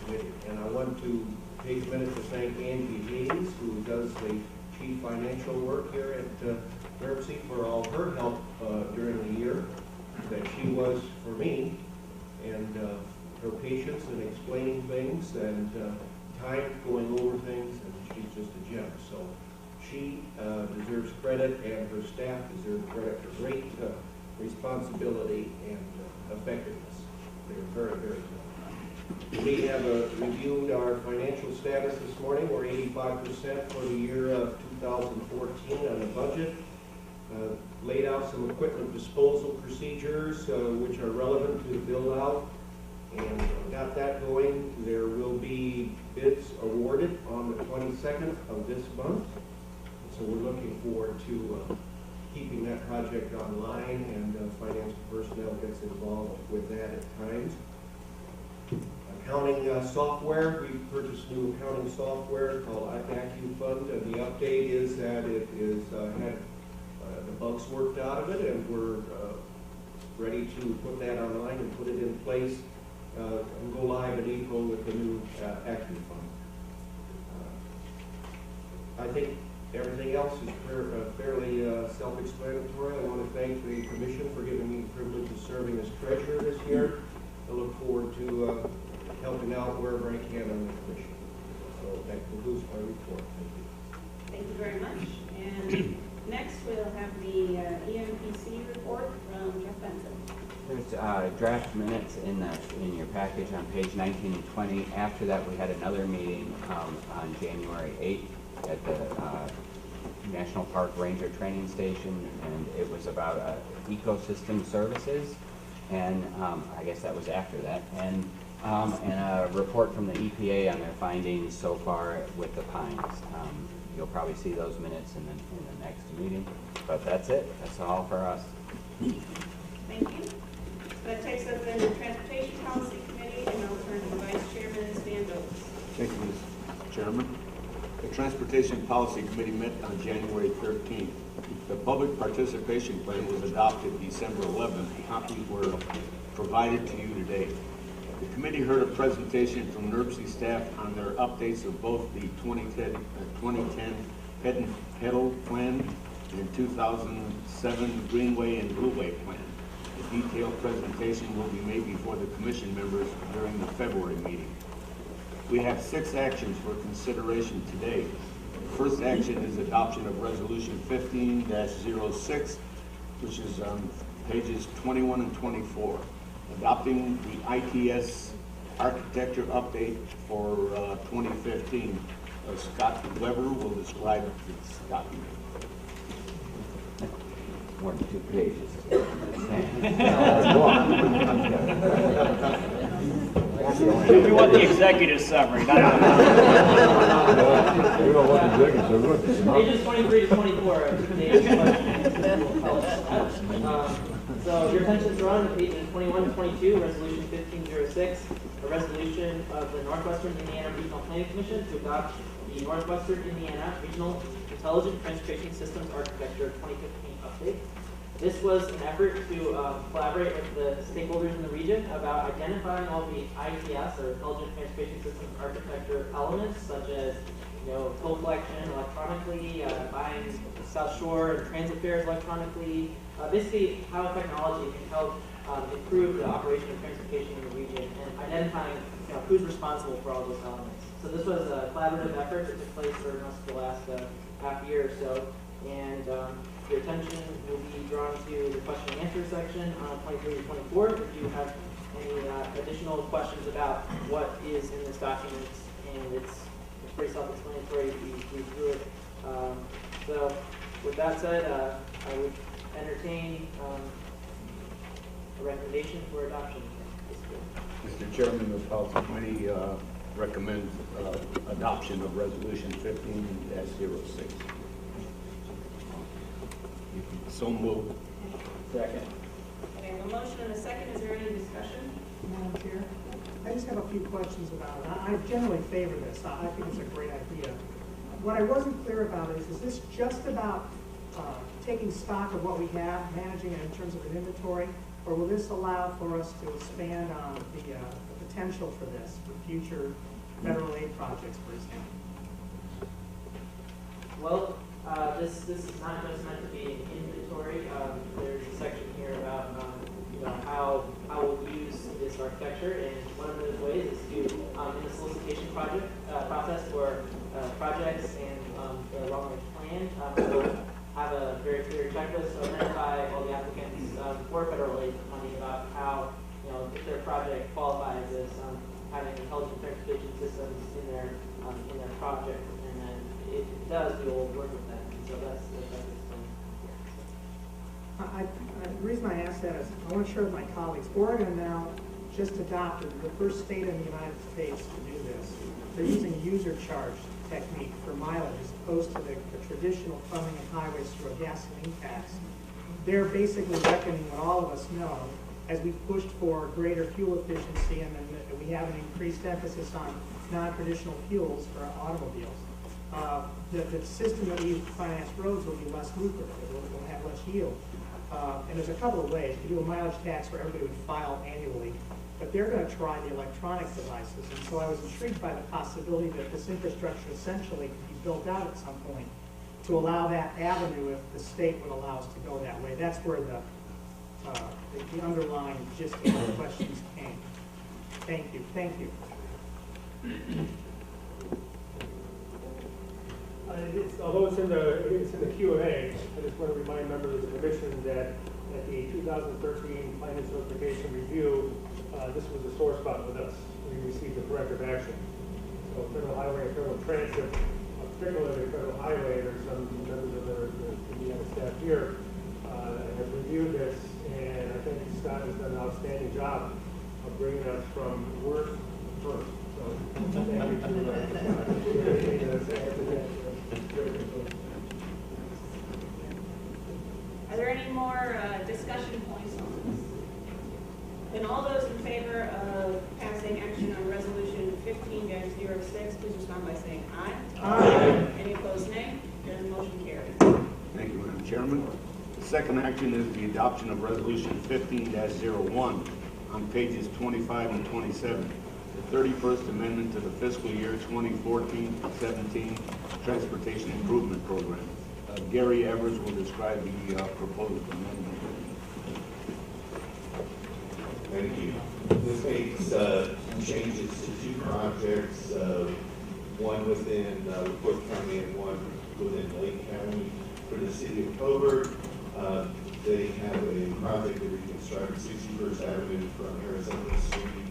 committee. And I want to take a minute to thank Angie Hayes, who does the chief financial work here at NERC, for all her help during the year that she was for me, and her patience in explaining things and time going over things, and she's just a gem. So she deserves credit, and her staff deserves credit for great responsibility and effectiveness. They're very, very good. We have reviewed our financial status this morning. We're 85% for the year of 2014 on the budget. Laid out some equipment disposal procedures which are relevant to the build out, and got that going. There will be bids awarded on the 22nd of this month, so we're looking forward to keeping that project online, and finance personnel gets involved with that at times. Accounting software, we've purchased new accounting software called AccuFund, and the update is that it is had the bugs worked out of it, and we're ready to put that online and put it in place and go live in April with the new AccuFund. I think everything else is fairly self-explanatory. I want to thank the Commission for giving me the privilege of serving as treasurer this year. I look forward to helping out wherever I can on the Commission. So that concludes my report. Thank you. Thank you very much. And next, we'll have the EMPC report from Jeff Benson. There's draft minutes in your package on page 19 and 20. After that, we had another meeting on January 8th at the National Park Ranger Training Station, and it was about ecosystem services, and I guess that was after that, and a report from the EPA on their findings so far with the pines. You'll probably see those minutes in the next meeting, but that's it. That's all for us. Thank you. That takes us into the Transportation Policy Committee, and I'll turn to Vice Chairman Stan Dobes. Thank you, Ms. Chairman. The Transportation Policy Committee met on January 13th. The public participation plan was adopted December 11th. Copies were provided to you today. The committee heard a presentation from NERC staff on their updates of both the 2010 Head and Pedal Plan and 2007 Greenway and Blueway Plan. A detailed presentation will be made before the commission members during the February meeting. We have 6 actions for consideration today. The first action is adoption of Resolution 15-06, which is on pages 21 and 24. adopting the ITS architecture update for 2015. Scott Weber will describe this document. More than 2 pages. We want the executive summary, not We don't want the executive summary. Pages 23 to 24 are today's So your attention is drawn to pages 21 to 22, Resolution 1506, a resolution of the Northwestern Indiana Regional Planning Commission to adopt the Northwestern Indiana Regional Intelligent Transportation Systems Architecture 2015 update. This was an effort to collaborate with the stakeholders in the region about identifying all the ITS, or Intelligent Transportation Systems Architecture elements, such as toll collection electronically, buying South Shore and transit fares electronically, basically how technology can help improve the operation of transportation in the region and identifying who's responsible for all those elements. So this was a collaborative effort that took place for most of the last half year or so, and your attention will be drawn to the question and answer section on 23 to 24 if you have any additional questions about what is in this document, and it's pretty self-explanatory if you read through it. So with that said, I would entertain a recommendation for adoption. Mr. Chairman, the Policy Committee recommends adoption of Resolution 15-06. So moved. Second. We have a motion and a second. Is there any discussion? Madam Chair, I just have a few questions about it. I generally favor this. I think it's a great idea. What I wasn't clear about is this just about taking stock of what we have, managing it in terms of an inventory, or will this allow for us to expand on the potential for this for future federal aid projects, for example? Well, this is not just meant to be an inventory. There's a section here about how we'll use this architecture, and one of those ways is to in the solicitation process for projects and the long-range plan. We'll have a very clear checklist to identify all the applicants for federal aid money about how if their project qualifies as having intelligent transportation systems in their project, and then if it does, we will work with them. So that's the reason I ask that is I want to share with my colleagues. Oregon now just adopted the first state in the United States to do this. They're using user charge technique for mileage as opposed to the traditional funding of highways through a gasoline tax. They're basically reckoning what all of us know as we've pushed for greater fuel efficiency, and then we have an increased emphasis on non-traditional fuels for automobiles. The system that we use to finance roads will be less lucrative. It will have less yield. And there's a couple of ways. You do a mileage tax where everybody would file annually, but they're going to try the electronic devices. And so I was intrigued by the possibility that this infrastructure essentially could be built out at some point to allow that avenue if the state would allow us to go that way. That's where the underlying gist of the questions came. Thank you. Thank you. Although it's in the Q&A, I just want to remind members of the commission that at the 2013 Plan and Certification Review, this was a sore spot with us. We received a corrective action. So federal highway and federal transit, particularly federal highway, there's some members of the Indiana staff here have reviewed this, and I think Scott has done an outstanding job of bringing us from worst to first. So thank you to Are there any more discussion points on this? Then all those in favor of passing action on resolution 15-06, please respond by saying aye. Aye. Any opposed, nay? Then the motion carries. Thank you, Madam Chairman. The second action is the adoption of Resolution 15-01 on pages 25 and 27. The 31st Amendment to the fiscal year 2014-17 Transportation Improvement Program. Gary Evers will describe the proposed amendment. Thank you. This makes changes to two projects, one within LaPorte County and one within Lake County for the city of Coburg. They have a project to reconstruct 61st Avenue from Arizona Street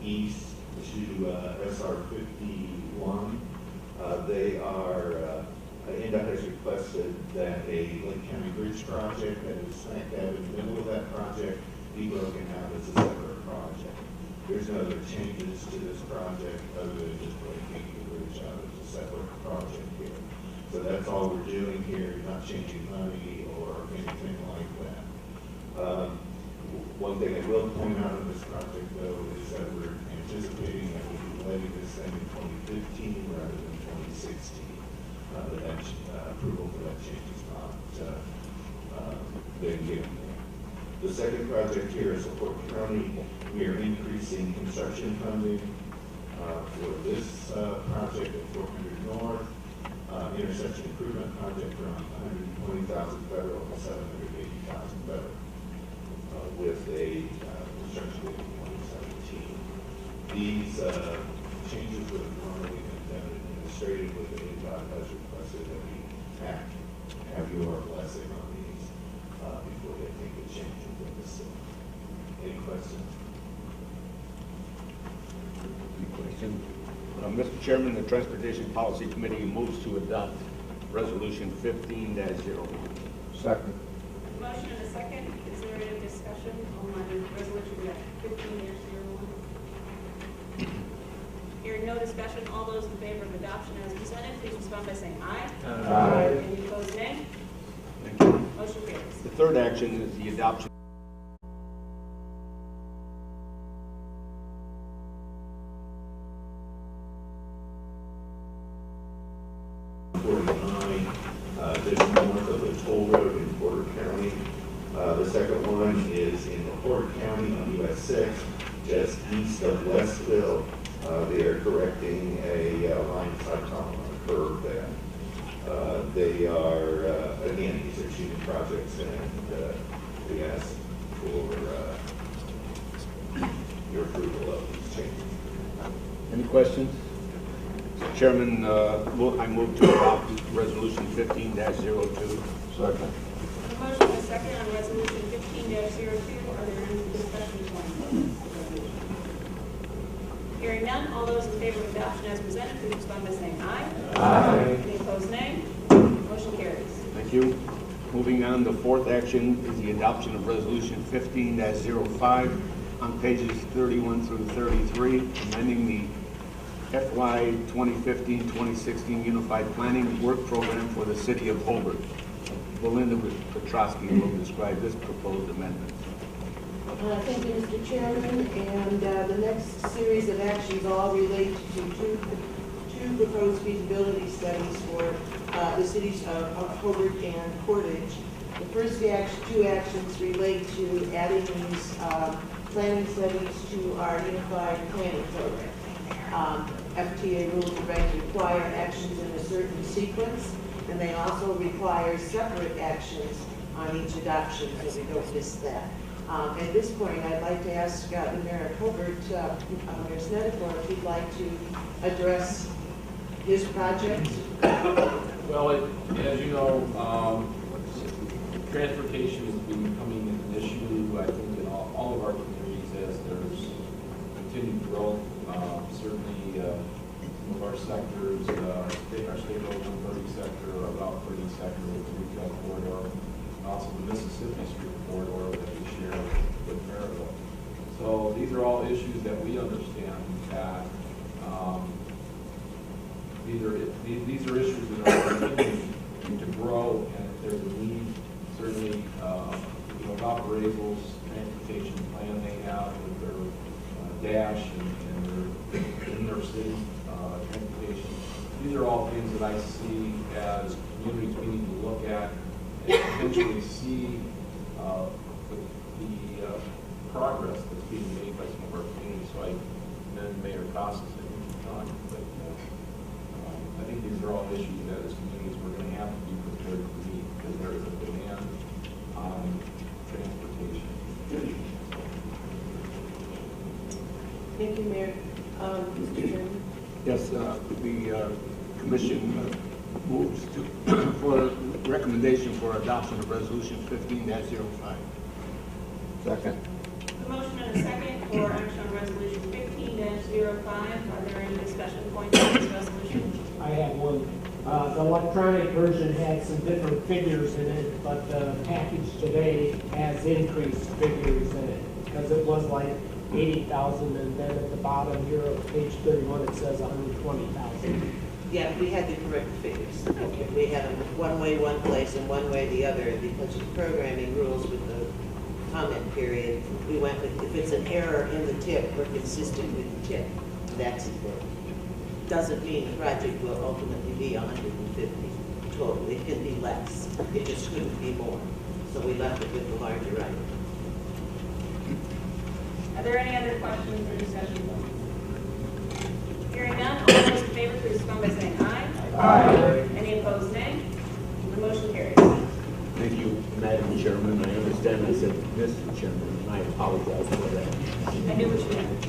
east to SR 51. They are, NDOT has requested that a Lake County Bridge project that is smack dab in the middle of that project be broken out as a separate project. There's no other changes to this project other than just breaking the bridge out as a separate project here. So that's all we're doing here, not changing money or anything like that. One thing I will point out on this project though is that we're anticipating that we'll be letting this thing in 2015 rather than 2016. But that approval for that change is not been given. The second project here is LaPorte County. We are increasing construction funding for this project at 400 North, intersection improvement project from 120,000 federal to 780,000 federal, with a construction date in 2017. These changes would have normally been done administratively, but NDOT has requested that we have your blessing on these before they make a change in this. Any questions? Any questions? Mr. Chairman, the Transportation Policy Committee moves to adopt Resolution 15-01. Second. Motion and a second. Is there any discussion on resolution 15-01? Hearing no discussion, all those in favor of adoption as presented, please respond by saying aye. Aye. Any opposed, nay? Thank you. Motion carries. The third action is the adoption. Just north of the toll road in Porter County. The second one is in LaPorte County on US 6, just east of Westville. They are correcting a line side on a curve there. They are, again, these are cheating projects, and we ask for your approval of these changes. Any questions? Mr. Chairman, I move to adopt Resolution 15-02. Second. A motion and a second on resolution 15-02. Are there any discussions on this? Hearing none, all those in favor of adoption as presented, please respond by saying aye. Aye. Any opposed, nay? Motion carries. Thank you. Moving on, the fourth action is the adoption of Resolution 15-05 on pages 31 through 33, amending the FY 2015-2016 Unified Planning Work Program for the City of Hobart. Belinda Petrosky will describe this proposed amendment. Thank you, Mr. Chairman. And the next series of actions all relate to two proposed feasibility studies for the cities of Hobart and Portage. The first two actions relate to adding these planning studies to our Unified Planning Program. FTA rules of bank require actions in a certain sequence, and they also require separate actions on each adoption, so we don't miss that. At this point, I'd like to ask the Mayor of Hobart, Mayor Snedeker, if he'd like to address his project. Well, as you know, transportation is becoming an issue, I think, in all of our communities as there's continued growth. Certainly, some of our sectors, our state road 130 sector, our Route 30 sector, the retail corridor, and also the Mississippi Street corridor that we share with Maryville. So these are all issues that we understand that these are issues that are continuing to grow, and if there's a need, certainly, Valparaiso's transportation plan they have with their dash and their in-city transportation. These are all things that I see as communities we need to look at and potentially see the progress that's being made by some of our communities. So I commend Mayor Casas and John, but I think these are all issues that as communities we're going to have to be prepared to meet because there is a demand on transportation. Thank you, Mayor. Mr. Chairman. Yes, the commission Moves to, for recommendation for adoption of resolution 15-05. Second. A motion and a second for action on resolution 15-05. Are there any discussion points on this resolution? I have one. The electronic version had some different figures in it, but the package today has increased figures in it, because it was like 80,000, and then at the bottom here of page 31, it says 120,000. Yeah, we had the correct figures. We had them one way one place and one way the other, because of programming rules with the comment period. We went with, if it's an error in the tip, we're consistent with the tip. That's important. Doesn't mean the project will ultimately be 150 total. It can be less. It just couldn't be more. So we left it with the larger item. Are there any other questions or discussion points? Hearing none, all those in favor, please respond by saying aye. Aye. Any opposed, nay? The motion carries. Thank you, Madam Chairman. I understand I said Mr. Chairman, and I apologize for that. I knew what you meant.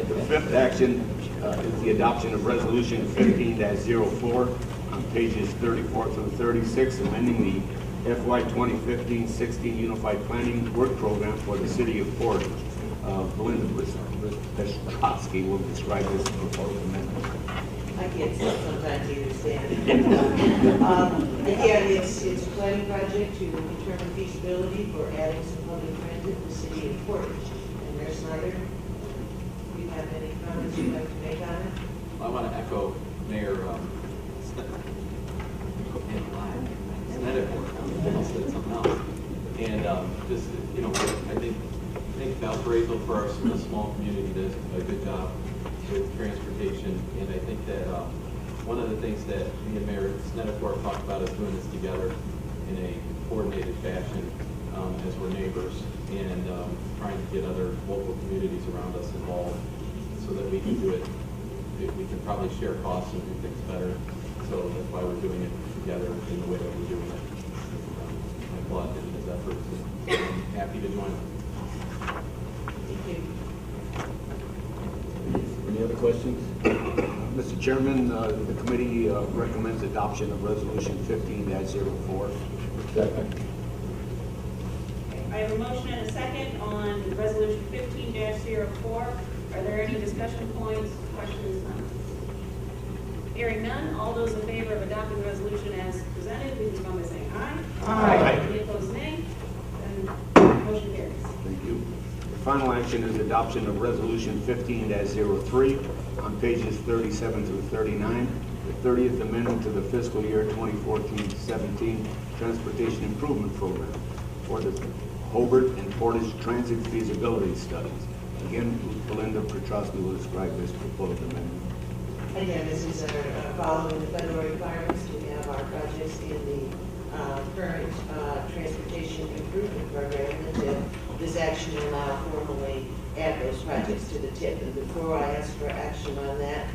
The fifth action is the adoption of resolution 15-04 on pages 34 through 36, amending the FY 2015-16 Unified Planning Work Program for the City of Portage. Belinda Pestrowski will describe this proposed amendment. I can't sit sometimes either stand. Again, it's a planning project to determine feasibility for adding some public transit in the city of Portage. And Mayor Snyder, do you have any comments you'd like to make on it? I want to echo Mayor said something else. And just, you know, I think Valparaiso for a small community does a good job with transportation. And I think that one of the things that me and Mayor Snedeker talked about is doing this together in a coordinated fashion as we're neighbors, and trying to get other local communities around us involved so that we can do it. We can probably share costs and do things better. So that's why we're doing it together in the way that we're doing it. I applaud him in his efforts, and I'm happy to join him. Any other questions? Mr. Chairman, the committee recommends adoption of resolution 15-04. Second. I have a motion and a second on resolution 15-04. Are there any discussion points, questions, comments? Hearing none, all those in favor of adopting the resolution as presented, please respond by saying aye. Aye. Any opposed, nay? Then motion carries. Thank you. The final action is adoption of resolution 15-03 on pages 37 through 39, the 30th amendment to the fiscal year 2014-17 Transportation Improvement Program for the Hobart and Portage Transit Feasibility Studies. Again, Belinda Petrosky will describe this proposed amendment. Again, this is following the federal requirements to have our projects in the current transportation improvement program, and TIP. This action will now formally add those projects to the TIP. And before I ask for action on that,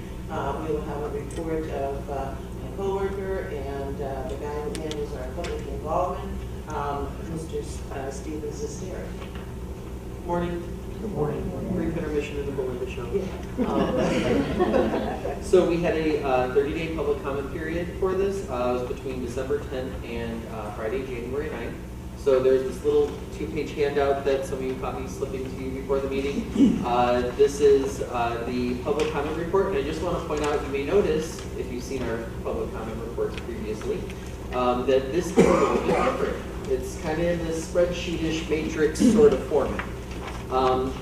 we will have a report of my coworker and the guy who handles our public involvement, Mr. Stephen Zesteri. Morning. Good morning. Brief intermission in the Belinda show. Yeah. So we had a 30-day public comment period for this. It was between December 10th and Friday, January 9th. So there's this little 2-page handout that some of you copied slipping to you before the meeting. This is the public comment report, and I just want to point out, you may notice, if you've seen our public comment reports previously, that this is a little bit different. It's kind of in this spreadsheetish matrix sort of format.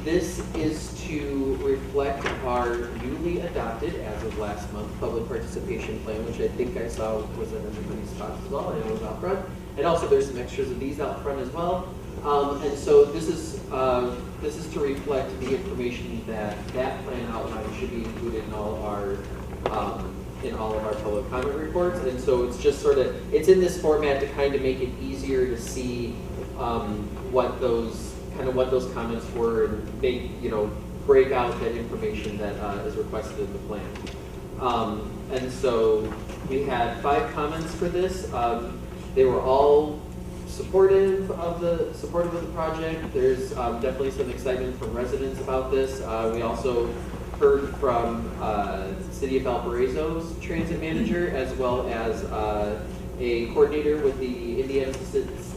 This is to reflect our newly adopted, as of last month, public participation plan, which I think I saw was in everybody's spots as well. I know it was out front. And also there's some extras of these out front as well. And so this is to reflect the information that plan outline should be included in all of our public comment reports. And so it's just sort of, it's in this format to kind of make it easier to see what those comments were, and make, break out that information that is requested in the plan. And so we had 5 comments for this. They were all supportive of the project. There's definitely some excitement from residents about this. We also heard from City of Valparaiso's transit manager, as well as a coordinator with the Indiana Citizens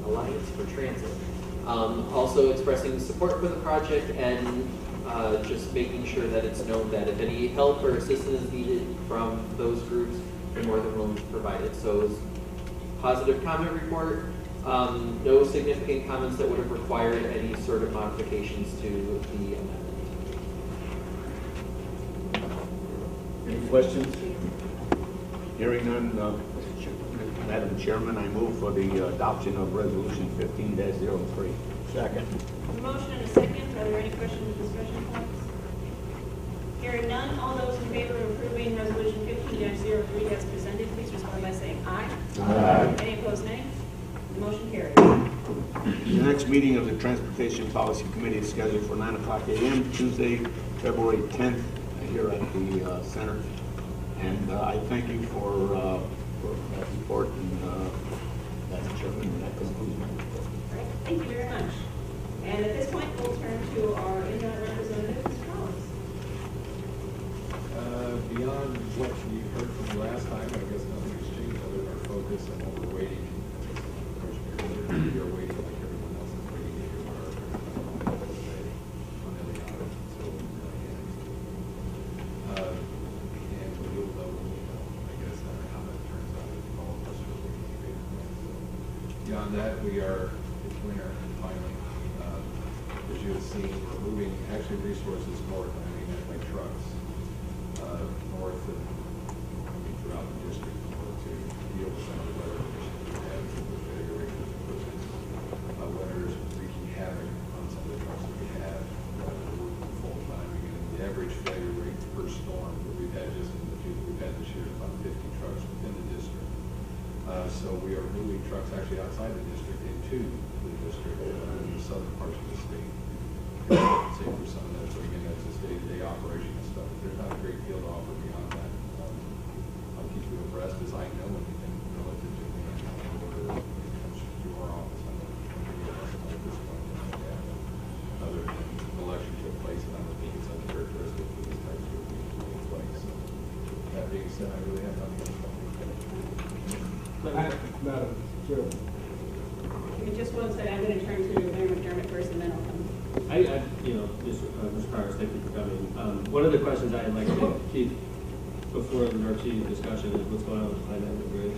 Alliance for Transit. Also expressing support for the project and just making sure that it's known that if any help or assistance is needed from those groups, they're more than willing to provide it. So it was a positive comment report. No significant comments that would have required any sort of modifications to the amendment. Any questions? Hearing none, Madam Chairman, I move for the adoption of Resolution 15-03. Second. A motion and a second. Are there any questions or discussion points? Hearing none, all those in favor of approving Resolution 15-03 as presented, please respond by saying aye. Aye. Any opposed, nay? The motion carries. The next meeting of the Transportation Policy Committee is scheduled for 9:00 a.m. Tuesday, February 10th, here at the center. And I thank you for that report, and Madam Chairman, that concludes my report. All right, thank you very much. And at this point, we'll turn to our in-house representative, Mr. Collins. Beyond what you heard from me last time, I guess nothing has changed other than our focus and what we're waiting. We are waiting like everyone else is waiting to hear our on every audit. So and we'll know, I guess, how that turns out. All of us are waiting to hear. Beyond that, we are, it's winter finally. As you have seen, we're moving actually resources north. I mean, like trucks. North and throughout the district to deal with some of the weather conditions we have with failure rate weather is wreaking havoc on some of the trucks that we have. We're working full time. The average failure rate per storm that we've had just in the few that we've had this year is about 50 trucks within the district. So we are moving trucks actually outside the district into the district in the southern parts of the state. Say for some of that, so again, that's just day-to-day operation and stuff. There's not a great deal to offer beyond that. I'll keep you abreast as I know anything relative to the order when it comes to our office. I don't know at this point. Other than the election took place, and I don't think it's uncharacteristic for this type of thing taking place. So that being said, I really have nothing else. Madam Chair. Give me just one second. I'm going to turn to Mayor McDermott first, and then I'll come. Mr. Powers, thank you for coming. One of the questions I'd like to keep before the North Sea discussion is what's going on with Pine Avenue Bridge.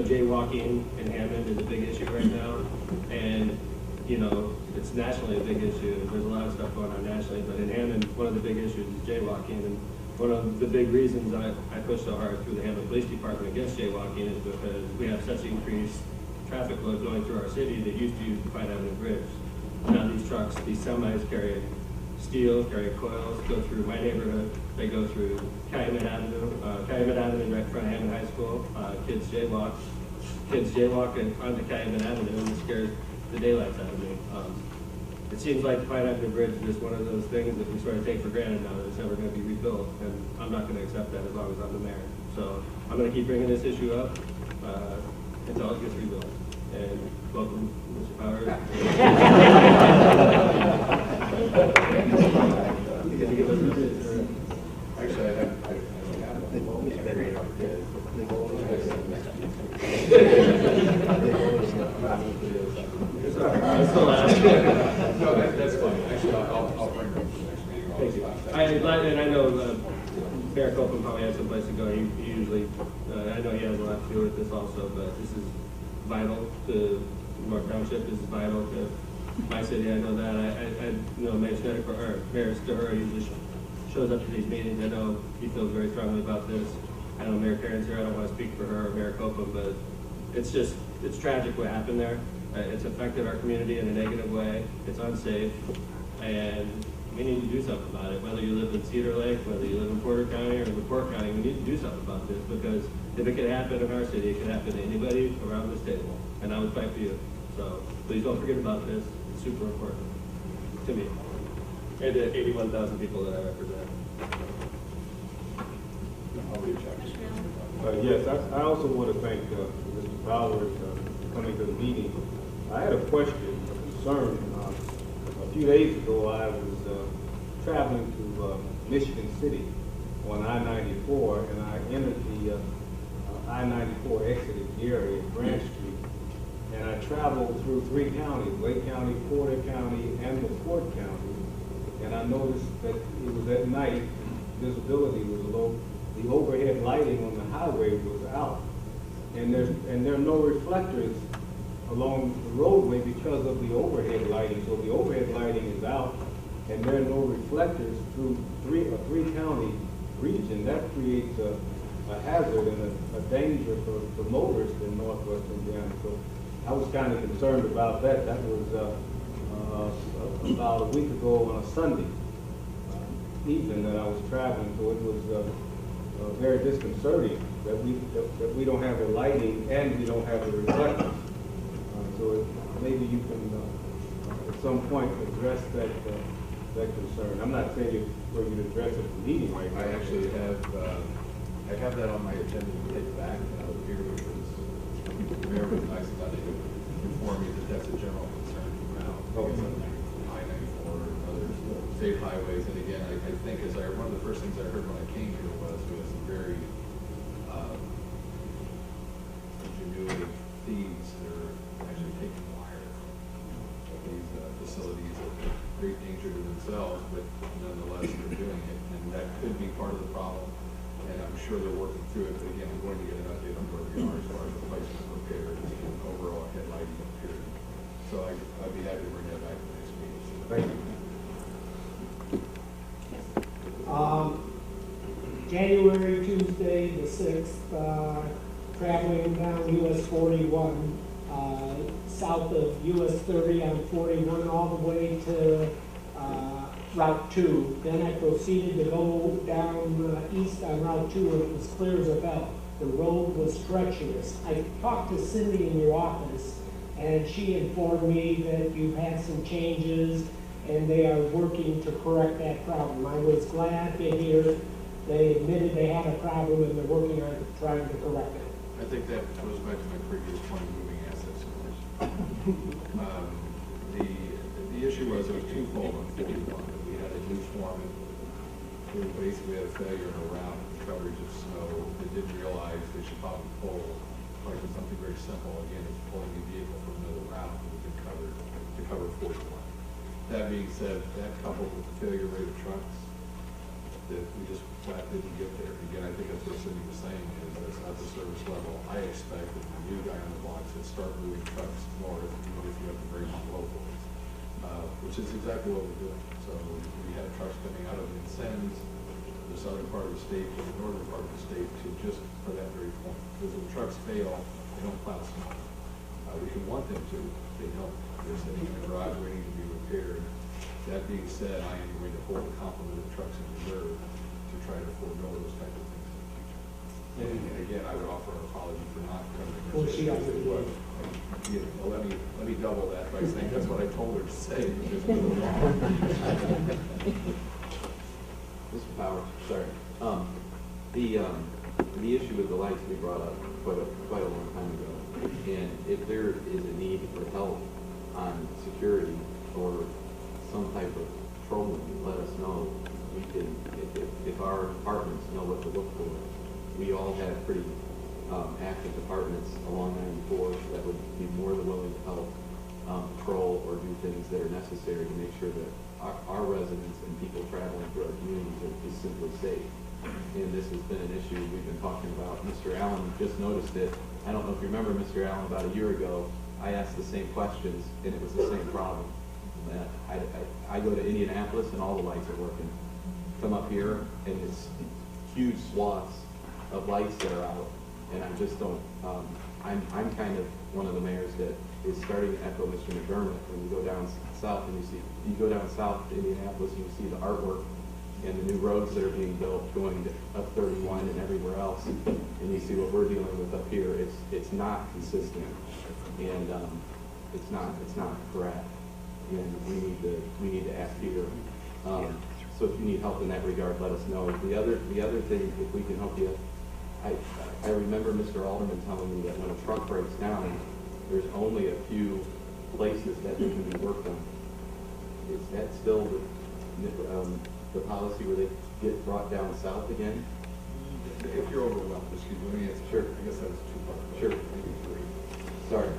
Jaywalking in Hammond is a big issue right now, and it's nationally a big issue. There's a lot of stuff going on nationally, but in Hammond, one of the big issues is jaywalking, and one of the big reasons I push so hard through the Hammond Police Department against jaywalking is because we have such increased traffic load going through our city that used to use the Pine Avenue Bridge. Now these trucks, these semis carry steel, carry coils, go through my neighborhood. They go through Calumet Avenue right in front of Hammond High School. Kids jaywalk onto Calumet Avenue, and it scares the daylights out of me. It seems like the Pine Avenue Bridge is just one of those things that we sort of take for granted now that it's never going to be rebuilt, and I'm not going to accept that as long as I'm the mayor. So I'm going to keep bringing this issue up until it gets rebuilt. And welcome, Mr. Powers. Actually, I don't have No, that's fine. Actually, I'll bring them to the next meeting. Thank you. And I know Mayor Copeland probably has some place to go. He usually, I know he has a lot to do with this also, but this is vital to North Township. This is vital to my city. I know that. I know Mayor Snedeker, or Mayor Storer usually shows up to these meetings. I know he feels very strongly about this. I know Mayor Karen's here. I don't want to speak for her or Mayor Copeland, but it's tragic what happened there. It's affected our community in a negative way. It's unsafe, and we need to do something about it. Whether you live in Cedar Lake, whether you live in Porter County or LaPorte County, we need to do something about this, because if it could happen in our city, it could happen to anybody around this table, and I would fight for you. So please don't forget about this. It's super important to me and to 81,000 people that I represent. Yes, I also want to thank Mr. Powers for coming to the meeting. I had a question, a concern. A few days ago, I was traveling to Michigan City on I-94, and I entered the I-94 exit at Gary at Branch Street, and I traveled through 3 counties, Lake County, Porter County, and LaPorte County, and I noticed that it was at night, visibility was low, the overhead lighting on the highway was out, and there are no reflectors along the roadway because of the overhead lighting. So the overhead lighting is out, and there are no reflectors through a 3-county region. That creates a hazard and a danger for motorists in northwest Indiana. So I was kind of concerned about that. That was about a week ago on a Sunday evening that I was traveling. So it was very disconcerting that we don't have the lighting and we don't have the reflectors. So maybe you can at some point address that concern. I'm not saying for you to address it at the meeting right now. I actually have, I have that on my agenda to take back here, because the mayor was nice enough to inform me that that's a general concern now. I-94 and other state highways, and again, I think one of the first things I heard when I came here was very ingenuity thieves that are actually taking wire of these facilities at great danger to themselves, but nonetheless they're doing it, and that could be part of the problem. And I'm sure they're working through it, but again, we're going to get an update on where we are as far as replacement repairs and overall headlighting period. So I'd be happy to bring that back to the next meeting. So thank you. January, Tuesday, the 6th, traveling down US 41, south of US 30 on 41 all the way to Route 2. Then I proceeded to go down east on Route 2, and it was clear as a bell. The road was treacherous. I talked to Cindy in your office, and she informed me that you've had some changes and they are working to correct that problem. I was glad to hear they admitted they had a problem and they're working on trying to correct it. I think that goes back to my previous point of moving assets. The issue was it was twofold on 41. We had a new foreman who basically had a failure in a route coverage of snow. They didn't realize they should probably pull, like something very simple. Again, it's pulling a vehicle from another route that we could cover to cover 41. That being said, that coupled with the failure rate of trucks, that we just flat didn't get there. Again, I think that's what Cindy was saying, is that's not the service level. I expect that the new guy on the block should start moving trucks north, even if you have to bring on locals, which is exactly what we're doing. So we had trucks coming out of Vincennes, the southern part of the state, to the northern part of the state, to just for that very point. Because when trucks fail, they don't plow snow. We can want them to, they don't. They're sitting in the garage waiting to be repaired. That being said, I am going to hold a complement of trucks in reserve to try to forego those types of things in the future. And again, I would offer an apology for not covering Well, she this. already did. Well, let me double that by saying that's what I told her to say. Mr. Powers, sorry. The issue with the lights we brought up quite a long time ago. And if there is a need for help on security or some type of patrolling, let us know. We can, if our departments know what to look for. We all have pretty active departments along 94 that would be more than willing to help patrol or do things that are necessary to make sure that our residents and people traveling through our communities is simply safe. And this has been an issue we've been talking about. Mr. Allen just noticed it. I don't know if you remember, Mr. Allen, about a year ago, I asked the same questions, and it was the same problem. I go to Indianapolis, and all the lights are working. Come up here, and it's huge swaths of lights that are out, and I just don't. I'm kind of one of the mayors that is starting to echo Mr. McDermott. When you go down south, and you go down south to Indianapolis, and you see the artwork and the new roads that are being built going to up 31 and everywhere else, and you see what we're dealing with up here. It's not consistent, and it's not correct, and we need to act here. So if you need help in that regard, let us know. The other thing, if we can help you, I remember Mr. Alderman telling me that when a truck breaks down, there's only a few places that they can be worked on. Is that still the policy where they get brought down south again? If you're overwhelmed, excuse me, let me answer. Sure. I guess that was two parts. Sure. Maybe three. Sorry.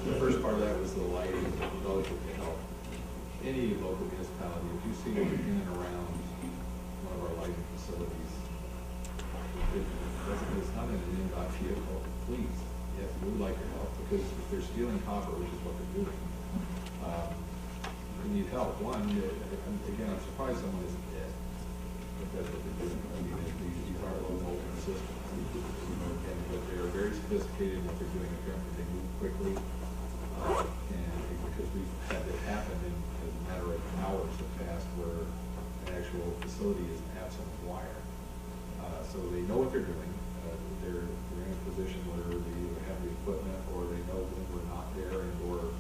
The first part of that was the lighting relative to health. Any local municipality, if you see it in and around one of our lighting facilities, it's not in an in-dot vehicle, please, yes, we would like your help, because if they're stealing copper, which is what they're doing, we need help. One, again, I'm surprised someone isn't dead, if that's what they're doing. I mean, these are low voltage systems, but they are very sophisticated in what they're doing, apparently they move quickly, and because we've had that happen in a matter of hours have passed where an actual facility is absent of wire. So they know what they're doing. They're in a position where they either have the equipment or they know when we're not there and or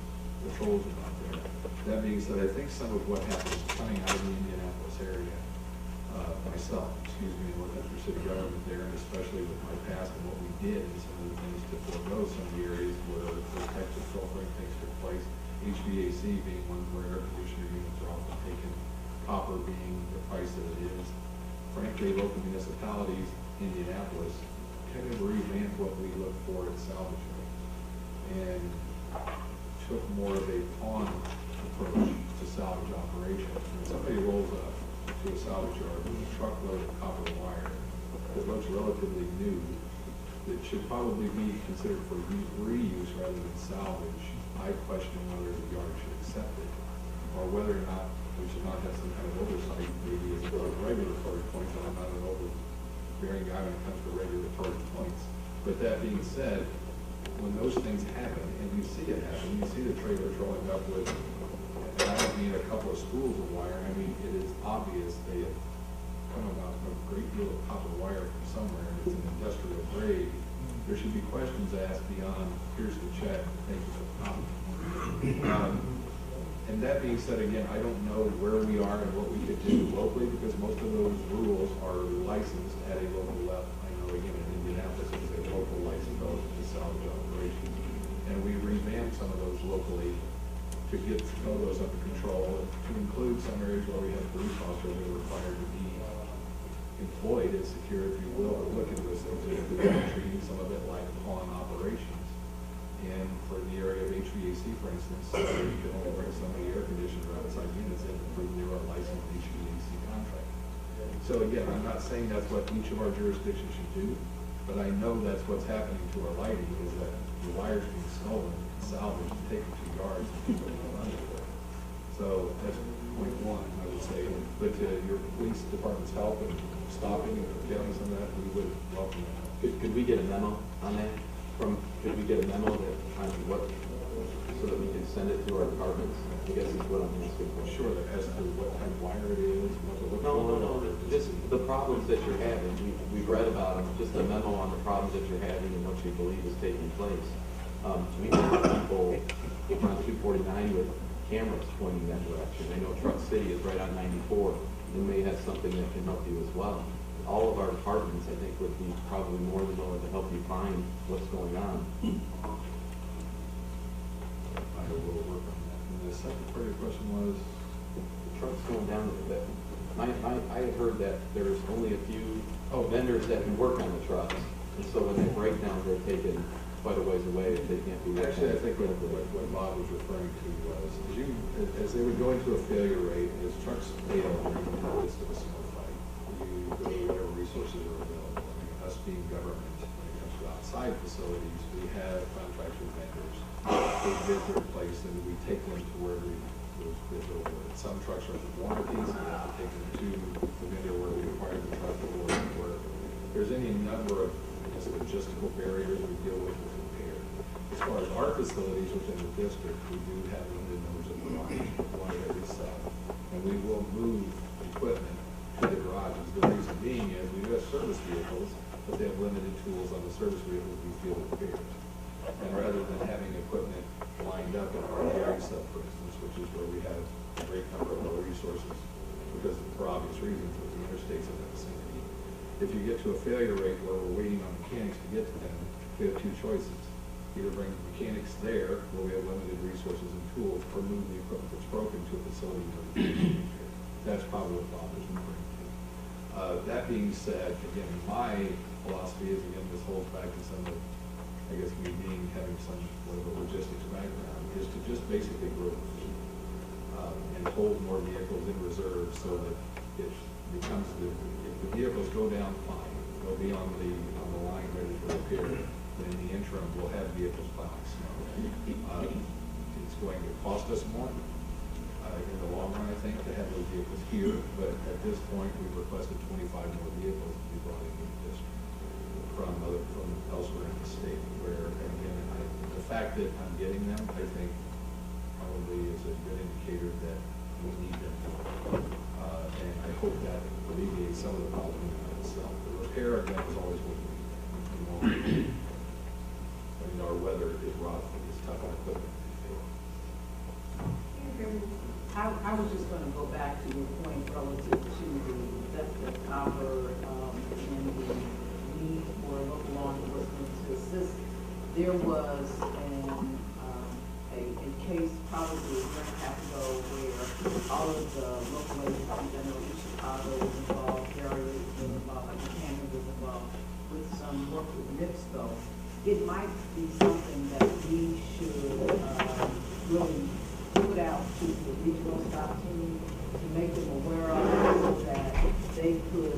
patrols are not there. That being said, I think some of what happens coming out of the Indianapolis area, myself, and working for city government there, and especially with my past and what we did and some of the things to forego some of the areas where those types of filtering things took place, HVAC being one where air conditioner units are often taken, copper being the price that it is. Frankly, local municipalities, Indianapolis, kind of revamped what we look for at salvage and took more of a pawn approach to salvage operations. When somebody rolls up to a salvage yard with a truckload of copper wire that looks relatively new, that should probably be considered for reuse rather than salvage, I question whether the yard should accept it, or whether or not we should not have some kind of oversight, maybe as a regulatory point, but I'm not an overbearing guy when it comes to regulatory points. But that being said, when those things happen, and you see it happen, you see the trailers rolling up with, and I don't mean a couple of spools of wire, I mean it is obvious they have come about a great deal of copper wire from somewhere, and it's an industrial grade. There should be questions asked beyond, here's the check, thank you for the comment. And that being said, again, I don't know where we are and what we could do locally, because most of those rules are licensed at a local level. I know, again, in Indianapolis, it's a local license relative to salvage operations. And we revamped some of those locally to get some of those under control, to include some areas where we have police officers that are required to be employed as secure, if you will, or look into those things. We're treating some of it like pawn operations. And for the area of HVAC, for instance, you can only bring so many air conditioner outside units in to prove they are a licensed HVAC contractor. So again, I'm not saying that's what each of our jurisdictions should do, but I know that's what's happening to our lighting, is that the wires being stolen, salvaged, and taken to yards, and people are running for it. So that's point one, I would say. But your police department's help in stopping and curtailing some of that, we would welcome that. Could we get a memo on that? Could we get a memo that on what, so that we can send it to our departments? I guess is what I'm asking for. Sure, that has to do what type of wire it is, what to look for. No. Just the problems that you're having. We've read about them. Just a memo on the problems that you're having and what you believe is taking place. We have people on 249 with cameras pointing that direction. I know Truck City is right on 94. They may have something that can help you as well. All of our departments, I think, would be probably more than willing to help you find what's going on. I will work on that. And the second part of your question was? The truck's going down a bit. I had heard that there's only a few vendors that can work on the trucks. And so when they break down, they're taken quite a ways away if they can't be worked on. Actually, I think what Bob was referring to was, as they would go into a failure rate, as trucks fail during the midst of a snow fight, you go to whatever resources are available. I mean, us being government, when it comes to outside facilities, we have contractual vendors. Those bids are in place, and we take them to where those bids are awarded. Some trucks are for warranties, and we have to take them to the vendor where we acquire the truck, or where there's any number of logistical barriers we deal with repair. As far as our facilities within the district, we do have limited numbers of garages, one at every cell, and we will move equipment to the garages. The reason being is we do have service vehicles, but they have limited tools on the service vehicles we feel repairs. And rather than having equipment lined up in our dairy sub, for instance, which is where we have a great number of our resources, because for obvious reasons with the interstates in the vicinity. If you get to a failure rate where we're waiting on mechanics to get to them, we have two choices. Either bring mechanics there, where we have limited resources and tools, or move the equipment that's broken to a facility where we can repair. That probably what Bob is referring to. That being said, again, my philosophy is, again, this holds back to some of, I guess, me being, having some sort of a logistics background, is to just basically grow the fleet and hold more vehicles in reserve so that it becomes if the vehicles go down, fine, they'll be on the line ready for repair. And in the interim, we'll have vehicles plowing snow. It's going to cost us more in the long run, I think, to have those vehicles here. But at this point, we've requested 25 more vehicles to be brought into the district from elsewhere in the state. Where, again, the fact that I'm getting them, I think, probably is a good indicator that we need them. And I hope that alleviates some of the problem in itself. The repair of that is always what we need. When our weather is rough, it's tough on equipment. I was just going to go back to your point relative to the theft of copper and the need for local law enforcement to assist. There was a case probably a year and a half ago where all of the local agencies, I know Chicago was involved, Gary was involved, like Canada was involved, with some work with NIPSCO. It might be something that we should really put out to the regional stop team to make them aware of, so that they could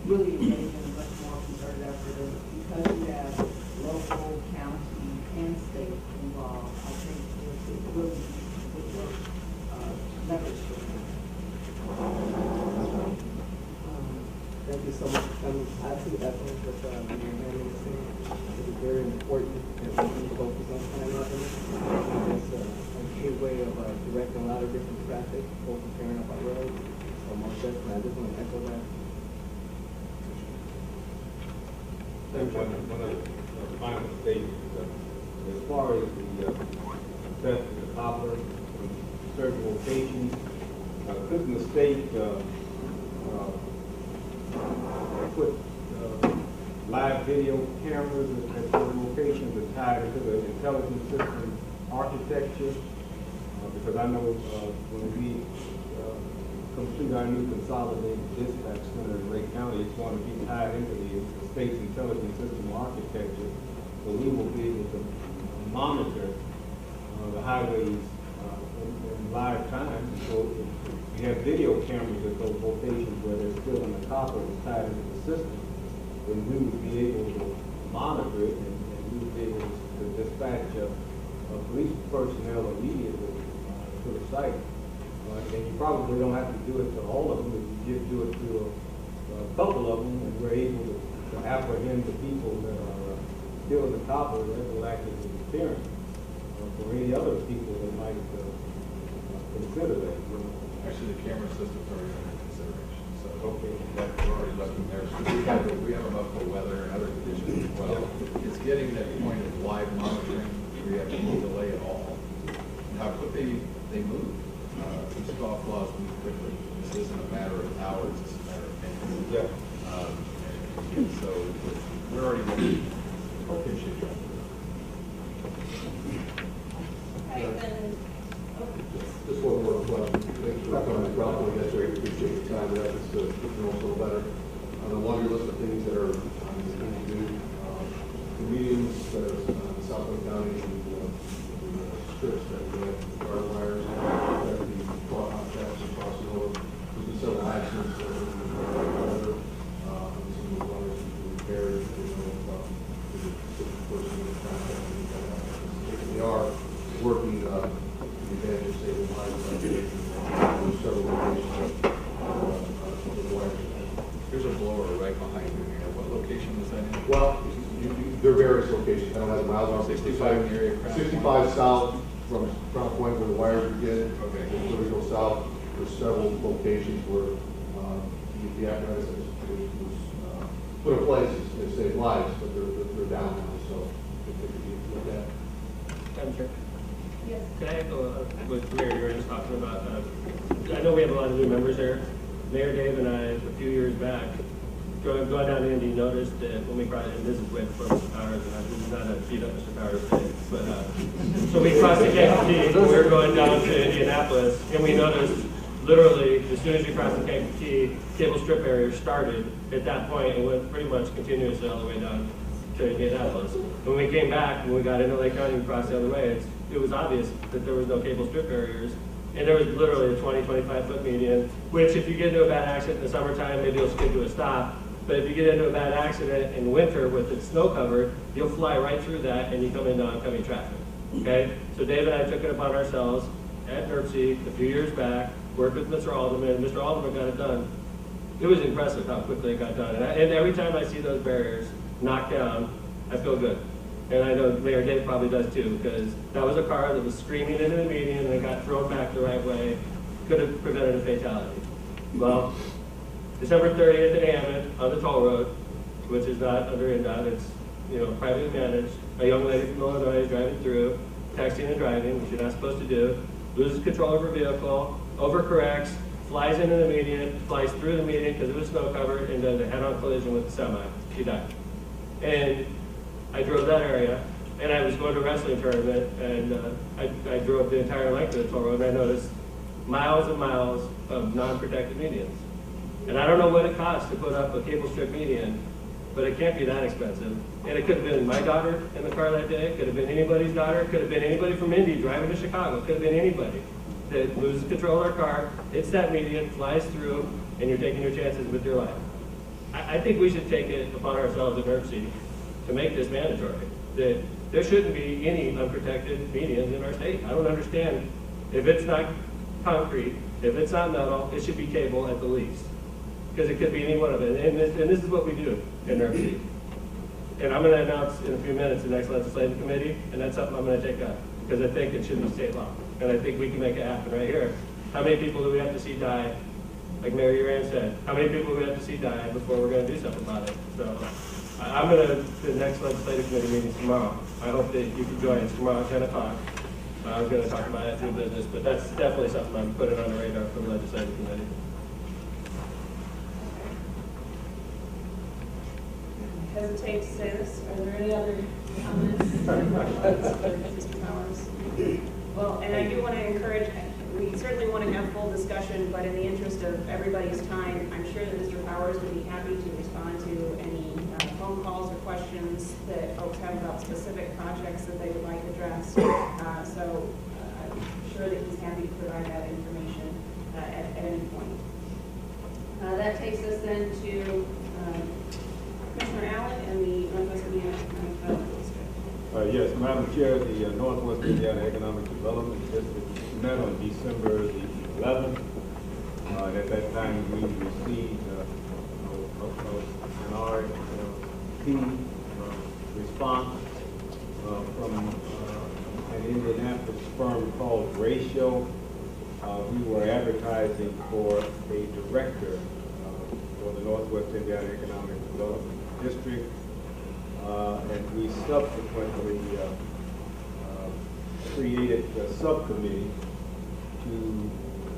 really engage in a much more concerted effort. And because you have local, county, and state involved, I think it really would work leverage for them. Thank you so much for coming. I see that point with Mayor Manning was saying. It is very important that we focus on time revenue. It's a key way of directing a lot of different traffic, both preparing up our roads. So most definitely, I just want to echo that. One of the final statements, as far as the theft of the copper from certain locations, couldn't the state put live video cameras at certain locations and tie it to the intelligence system architecture? Because I know when we complete our new consolidated dispatch center in Lake County, it's going to be tied into the state's intelligence system architecture, so we will be able to monitor the highways in live time. So if you have video cameras at those locations where they're still in the copper is tied into the system, then we would be able to monitor it and we would be able to dispatch police personnel immediately to the site. And you probably don't have to do it to all of them, but you just do it to a couple of them, and we're able to apprehend the people that are still in the copper that will act as a deterrent for any other people that might consider that. Actually, the camera systems are under consideration, so okay, we're already looking there. So we have them up for weather and other conditions as well. It's getting that point of live monitoring. We have no delay at all. How quickly they move. Some scoff laws move quickly. This isn't a matter of hours, it's a matter of minutes. Yeah. And so we're already looking. Appreciate you. Just one more question. Thanks for coming, Ralph. That's great. Appreciate your time and efforts to get to know us a little better. On the laundry list of things that are on the to do, comedians that are in Southland County, the strips that we have, guard wires, that the caught hot taps and crossing over. There's been several accidents that have been weather. Some of the wires have been repaired. The person in the contract. We are working advantage saving lives by doing several locations. There's a blower right behind you here. What location was that in? Well, there are various locations. I don't have the miles on. 65 in the area. 65 south from Crown Point where the wires begin. Okay. So we go south. There's several locations where the apparatus was put in place to save lives, but they're down now. So if they could be looked at. Madam Chair. Yes. Can I echo what Mayor Urian was talking about? I know we have a lot of new members here. Mayor Dave and I, a few years back, going down to Indy, noticed that when we brought in, this is way before Mr. Powers, and this is not a beat up Mr. Powers thing, but so we crossed the KFD, we were going down to Indianapolis, and we noticed literally, as soon as you cross the Kankakee, cable strip barrier started at that point and went pretty much continuously all the way down to Indianapolis. When we came back, when we got into Lake County and crossed the other way, it was obvious that there was no cable strip barriers. And there was literally a 20, 25 foot median, which if you get into a bad accident in the summertime, maybe you'll skid to a stop. But if you get into a bad accident in winter with it snow covered, you'll fly right through that and you come into oncoming traffic. Okay? So Dave and I took it upon ourselves at NERC a few years back, worked with Mr. Alderman, and Mr. Alderman got it done. It was impressive how quickly it got done. And every time I see those barriers knocked down, I feel good. And I know Mayor Dave probably does too, because that was a car that was screaming into the median and it got thrown back the right way. Could have prevented a fatality. Well, December 30th at Hammond on the toll road, which is not under INDOT, it's privately managed. A young lady from Illinois is driving through, texting and driving, which you're not supposed to do, loses control of her vehicle, overcorrects, flies into the median, flies through the median because it was snow covered, and does a head-on collision with the semi. She died. And I drove that area, and I was going to a wrestling tournament, and I drove the entire length of the toll road, and I noticed miles and miles of non-protected medians. And I don't know what it costs to put up a cable strip median, but it can't be that expensive. And it could have been my daughter in the car that day, it could have been anybody's daughter, it could have been anybody from Indy driving to Chicago, it could have been anybody that loses control of their car, hits that median, flies through, and you're taking your chances with your life. I think we should take it upon ourselves at NERC to make this mandatory, that there shouldn't be any unprotected medians in our state. I don't understand. If it's not concrete, if it's not metal, it should be cable at the least, because it could be any one of it. And this is what we do in NERC. And I'm going to announce in a few minutes the next legislative committee, and that's something I'm going to take up, because I think it should be state law. And I think we can make it happen right here. How many people do we have to see die? Like Mary Uran said, how many people do we have to see die before we're going to do something about it? So I'm going to, the next legislative committee meeting is tomorrow. I hope that you can join us tomorrow at 10 o'clock. I was going to talk about it through business, but that's definitely something I'm putting on the radar for the legislative committee. I hesitate to say this. Are there any other comments? Mr. Powers? Well, and I do want to encourage, we certainly want to have full discussion, but in the interest of everybody's time, I'm sure that Mr. Powers would be happy to respond to any phone calls or questions that folks have about specific projects that they would like addressed. So I'm sure that he's happy to provide that information at any point. That takes us then to Commissioner Allen and the Northwest Indiana Economic Development District. Yes, Madam Chair, the Northwest Indiana Economic Development District met on December the 11th. And at that time, we received an RFP response from an Indianapolis firm called Ratio. We were advertising for a director for the Northwest Indiana Economic Development District, and we subsequently created a subcommittee to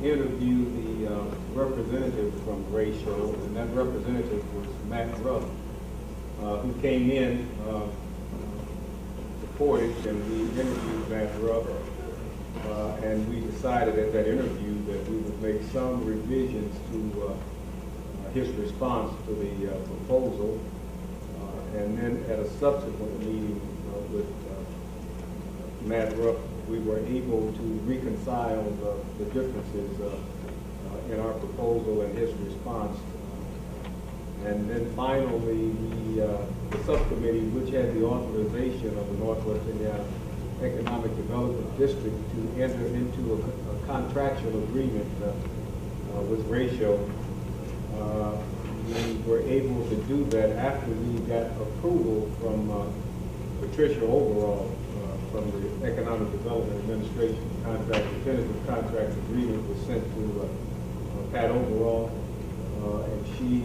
interview the representative from Ratio, and that representative was Matt Ruff, who came in supported, and we interviewed Matt Ruff, and we decided at that interview that we would make some revisions to his response to the proposal, and then at a subsequent meeting with Matt Ruff, we were able to reconcile the differences in our proposal and his response. And then finally, the subcommittee, which had the authorization of the Northwest Indiana Economic Development District to enter into a contractual agreement with Ratio, we were able to do that after we got approval from Patricia Overall from the Economic Development Administration. Definitive contract agreement was sent to Pat Overall, and she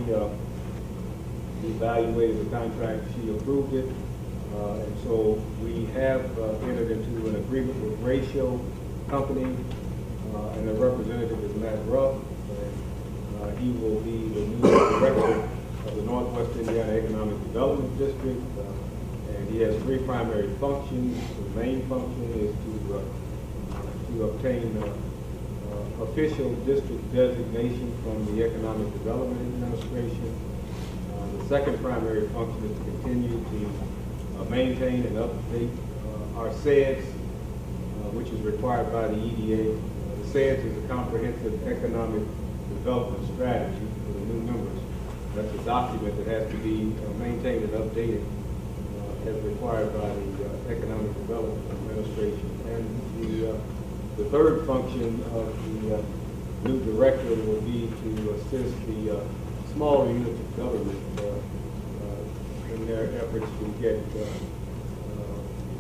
evaluated the contract, she approved it, and so we have entered into an agreement with Ratio Company, and the representative is Matt Ruff, and he will be the new director of the Northwest Indiana Economic Development District, and he has three primary functions. The main function is to obtain official district designation from the Economic Development Administration. The second primary function is to continue to maintain and update our SEDS, which is required by the EDA. The SEDS is a comprehensive economic development strategy for the new members. That's a document that has to be maintained and updated as required by the Economic Development Administration. And the third function of the new director will be to assist the smaller units of government in their efforts to get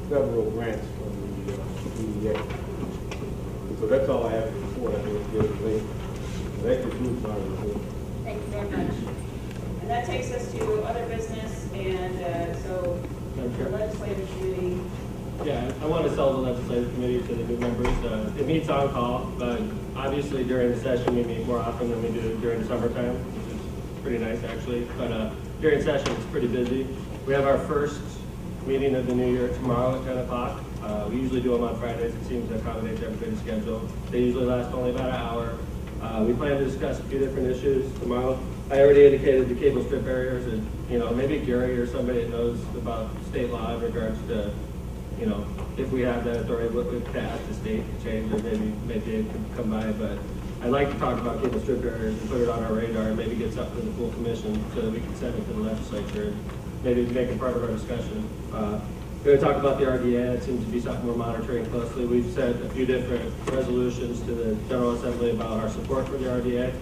several grants from the EDA. So that's all I have to report. I think it's good. That concludes my report. Thank you very much. And that takes us to other business, and so the legislative committee. Yeah, I want to sell the legislative committee to the new members. It meets on call, but obviously during the session we meet more often than we do during the summertime, which is pretty nice actually. But during session it's pretty busy. We have our first meeting of the new year tomorrow at 10 o'clock. We usually do them on Fridays. It seems to accommodate everybody's schedule. They usually last only about an hour. We plan to discuss a few different issues tomorrow. I already indicated the cable strip barriers, and maybe Gary or somebody that knows about state law in regards to, if we have that authority, what we've asked the state to change, or maybe it can come by. But I'd like to talk about cable strip barriers and put it on our radar, and maybe get something to the full commission so that we can send it to the legislature and maybe make it part of our discussion. We're going to talk about the RDA. It seems to be something we're monitoring closely. We've sent a few different resolutions to the General Assembly about our support for the RDA.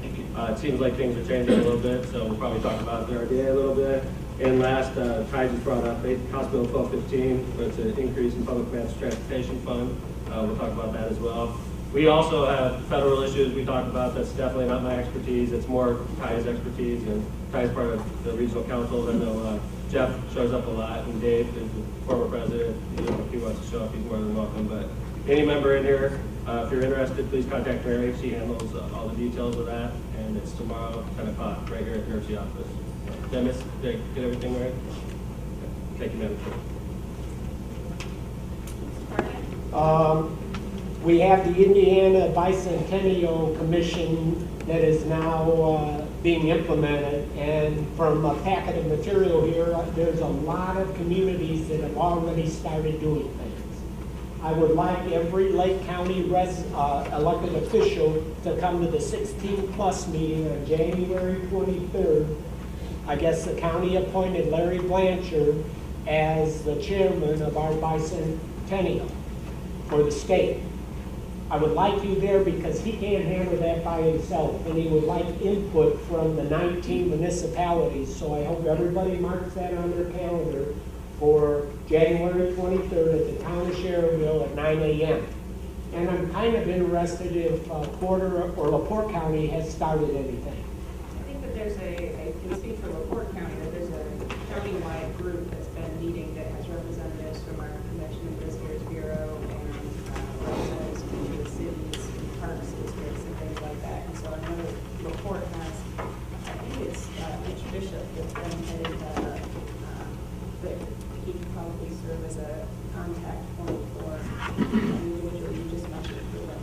It seems like things are changing a little bit, so we'll probably talk about the RDA a little bit. And last, Ty just brought up House Bill 1215, but it's an increase in public mass transportation fund. We'll talk about that as well. We also have federal issues we talk about. That's definitely not my expertise. It's more Ty's expertise, and Ty's part of the regional council. I know Jeff shows up a lot, and Dave is the former president. If he wants to show up, he's more than welcome. But any member in here, if you're interested, please contact Mary. She handles all the details of that, and it's tomorrow, 10 o'clock, right here at the NERC office. Did I get everything right? Thank you, Madam Chair. We have the Indiana Bicentennial Commission that is now being implemented, and from a packet of material here, there's a lot of communities that have already started doing things. I would like every Lake County elected official to come to the 16+ meeting on January 23rd. I guess the county appointed Larry Blanchard as the chairman of our bicentennial for the state. I would like you there because he can't handle that by himself, and he would like input from the 19 municipalities. So I hope everybody marks that on their calendar for January 23rd at the town of Sherrville at 9 a.m. And I'm kind of interested if Porter or LaPorte County has started anything. I think that there's I can speak for LaPorte County, that there's a county-wide group that's been meeting that has representatives from our Convention and Visitors Bureau and representatives from the cities, parks districts, and things like that. And so I know LaPorte has, I think it's Mitch Bishop that's been headed, that he could probably serve as a contact point for an individual you just mentioned for them.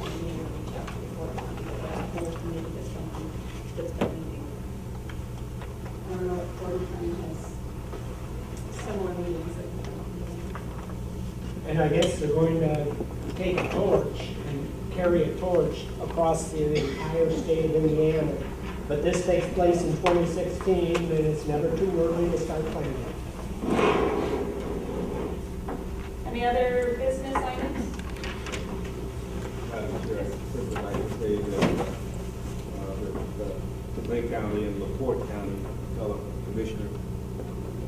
Maybe reach out to LaPorte County, but there's a whole committee that's been meeting. I don't know if Porter County has similar meetings. And I guess they're going to take a torch and carry a torch across the entire state of Indiana. But this takes place in 2016, and it's never too early to start planning. Any other business items? Madam Chair, I'd like to say that with Lake County and LaPorte County fellow Commissioner,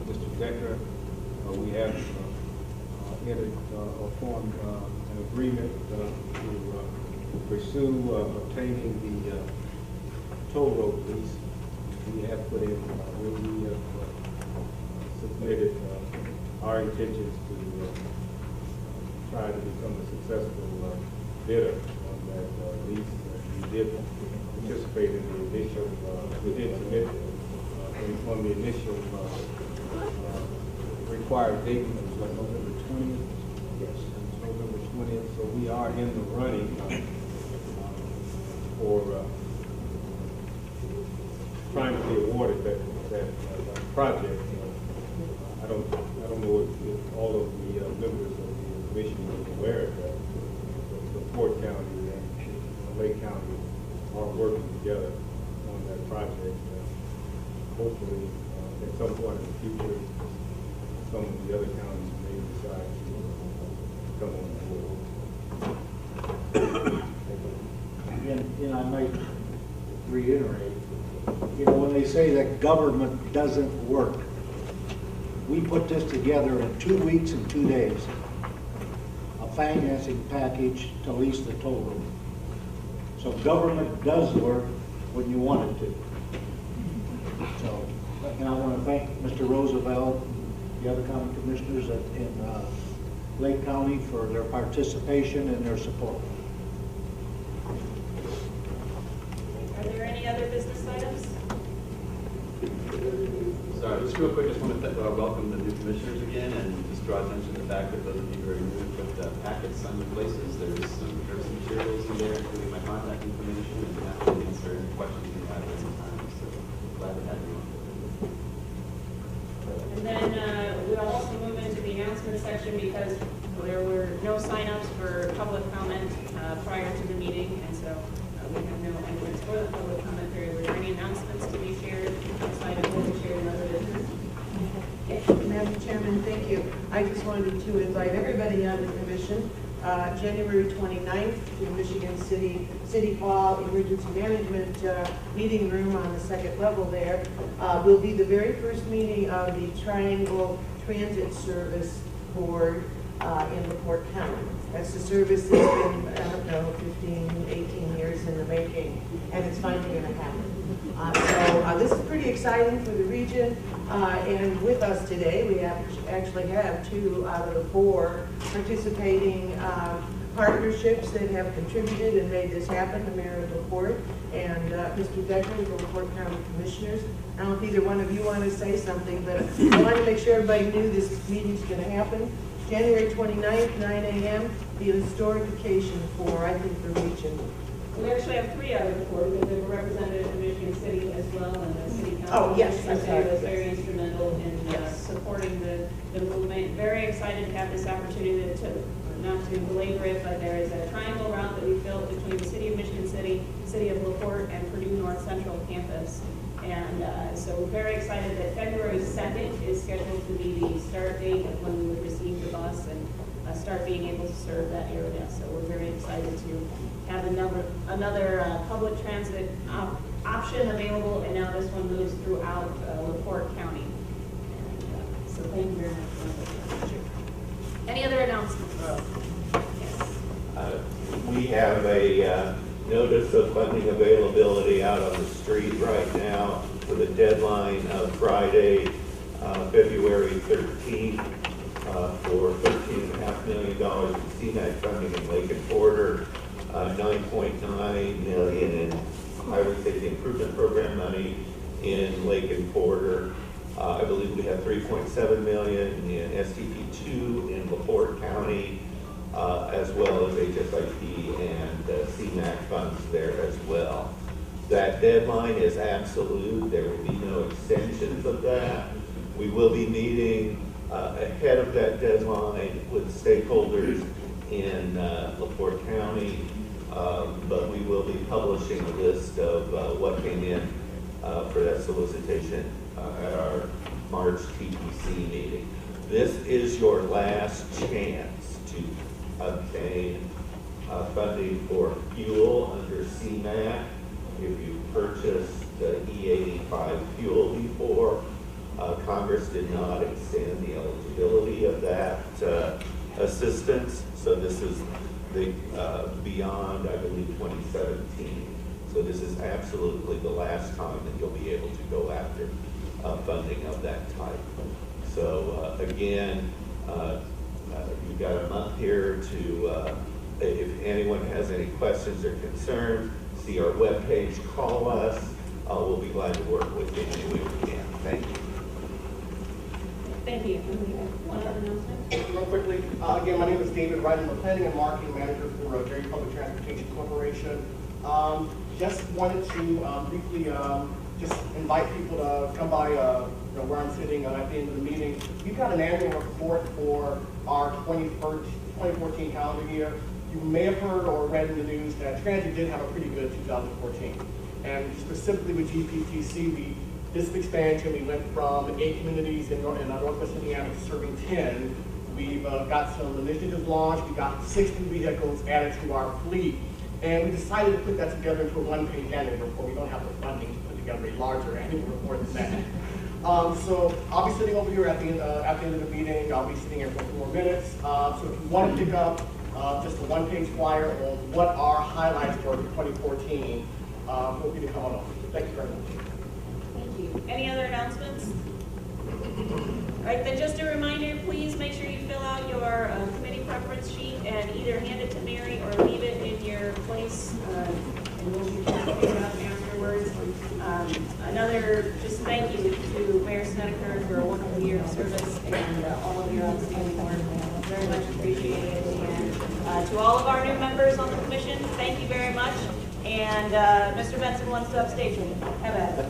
Mr. Decker, we have entered or formed an agreement to pursue obtaining the toll road lease. We have put in, we have submitted our intentions to try to become a successful bidder on that lease. We did participate in the initial, we did submit on the initial required date, which was November 20th. Yes, November 20th. So we are in the running. for trying to be awarded that project. I don't know if all of the members of the commission are aware of that. The Fort County and Lake County are working together on that project. Hopefully, at some point in the future, some of the other counties may decide to come on board. And I might reiterate, when they say that government doesn't work, we put this together in 2 weeks and 2 days, a financing package to lease the toll road. So government does work when you want it to. So, and I want to thank Mr. Roosevelt, the other county commissioners in Lake County for their participation and their support. Are there any other business items? Sorry, just real quick, just want to welcome the new commissioners again and just draw attention to the fact that those of you who are new with packets on your places, there's some materials in there, including my contact information, and happy to answer any questions you have at any time. So glad to have you on. And then we'll also move into the announcement section because there were no sign-ups for public comment prior to the meeting, and so we have no entrance for the public comment period. Were there any announcements to be shared outside of what we shared in other business? Madam Chairman, thank you. I just wanted to invite everybody on the commission, January 29th to Michigan City Hall Emergency Management Meeting Room on the second level there. Will be the very first meeting of the Triangle Transit Service Board in LaPorte County. That's the service that's been, I don't know, 15, 18 years in the making, and it's finally going to happen. So this is pretty exciting for the region, and with us today, we actually have 2 out of the 4 participating partnerships that have contributed and made this happen, the Mayor of LaPorte and Mr. Decker, the LaPorte County Commissioners. I don't know if either one of you want to say something, but I wanted to make sure everybody knew this meeting's going to happen. January 29th, 9 a.m., the historic occasion for, I think, the region. We actually have 3 out of the 4 because they were represented in Michigan City as well, and the city council. Oh, yes, I'm sorry. was very instrumental in supporting the movement. Very excited to have this opportunity to, not to belabor it, but there is a triangle route that we built between the city of Michigan City, the city of LaPorte, and Purdue North Central Campus. And so we're very excited that February 2nd is scheduled to be the start date of when we would receive the bus and start being able to serve that area. So we're very excited to have another public transit option available, and now this one moves throughout LaPorte County. And, so thank you very much for that. Any other announcements? Yes. We have a notice of funding availability out on the street right now for the deadline of Friday, February 13th, for $13.5 million in CMAQ funding in Lake and Porter, $9.9 million in Highway Safety Improvement Program money in Lake and Porter. I believe we have $3.7 million in STP2 in LaPorte County, as well as HSIP and CMAQ funds there as well. That deadline is absolute. There will be no extensions of that. We will be meeting ahead of that deadline with stakeholders in LaPorte County, but we will be publishing a list of what came in for that solicitation at our March TPC meeting. This is your last chance to obtain funding for fuel under CMAQ. If you purchased the E85 fuel before, Congress did not extend the eligibility of that assistance. So this is the beyond, I believe, 2017. So this is absolutely the last time that you'll be able to go after funding of that type. So again, you've got a month here to, if anyone has any questions or concerns, see our webpage, call us. We'll be glad to work with you any way we can. Thank you. Thank you. One other announcement? Real quickly, again, my name is David Wright. I'm the Planning and Marketing Manager for Dairy Public Transportation Corporation. just wanted to briefly just invite people to come by where I'm sitting at the end of the meeting. We've got an annual report for our 2014 calendar year. You may have heard or read in the news that Transit did have a pretty good 2014. And specifically with GPTC, this expansion, we went from 8 communities in Northwest Indiana serving 10. We've got some initiatives launched. We got 60 vehicles added to our fleet. And we decided to put that together into a one-page annual report. We don't have the funding to put together a larger annual report than that. So I'll be sitting over here at the end of the meeting. I'll be sitting here for a few more minutes. So if you want to pick up just a one-page flyer on what our highlights were for 2014, feel free to come on over. Thank you very much. Thank you. Any other announcements? All right, then just a reminder, please make sure you fill out your committee preference sheet and either hand it to Mary or leave it in your place, and we'll be talking about it afterwards. Another just thank you to Mayor Snedeker for a wonderful year of service and all of your outstanding work. Very much appreciated. And to all of our new members on the commission, thank you very much. And Mr. Benson wants to upstage with you. Have at it.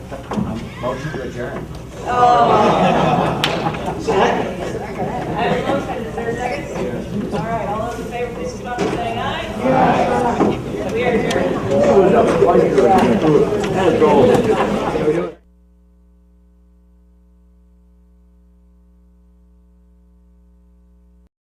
Motion to adjourn. Second. I have a motion. Is there a second? All right. All those in favor, please stop by saying aye. Aye. We are adjourned.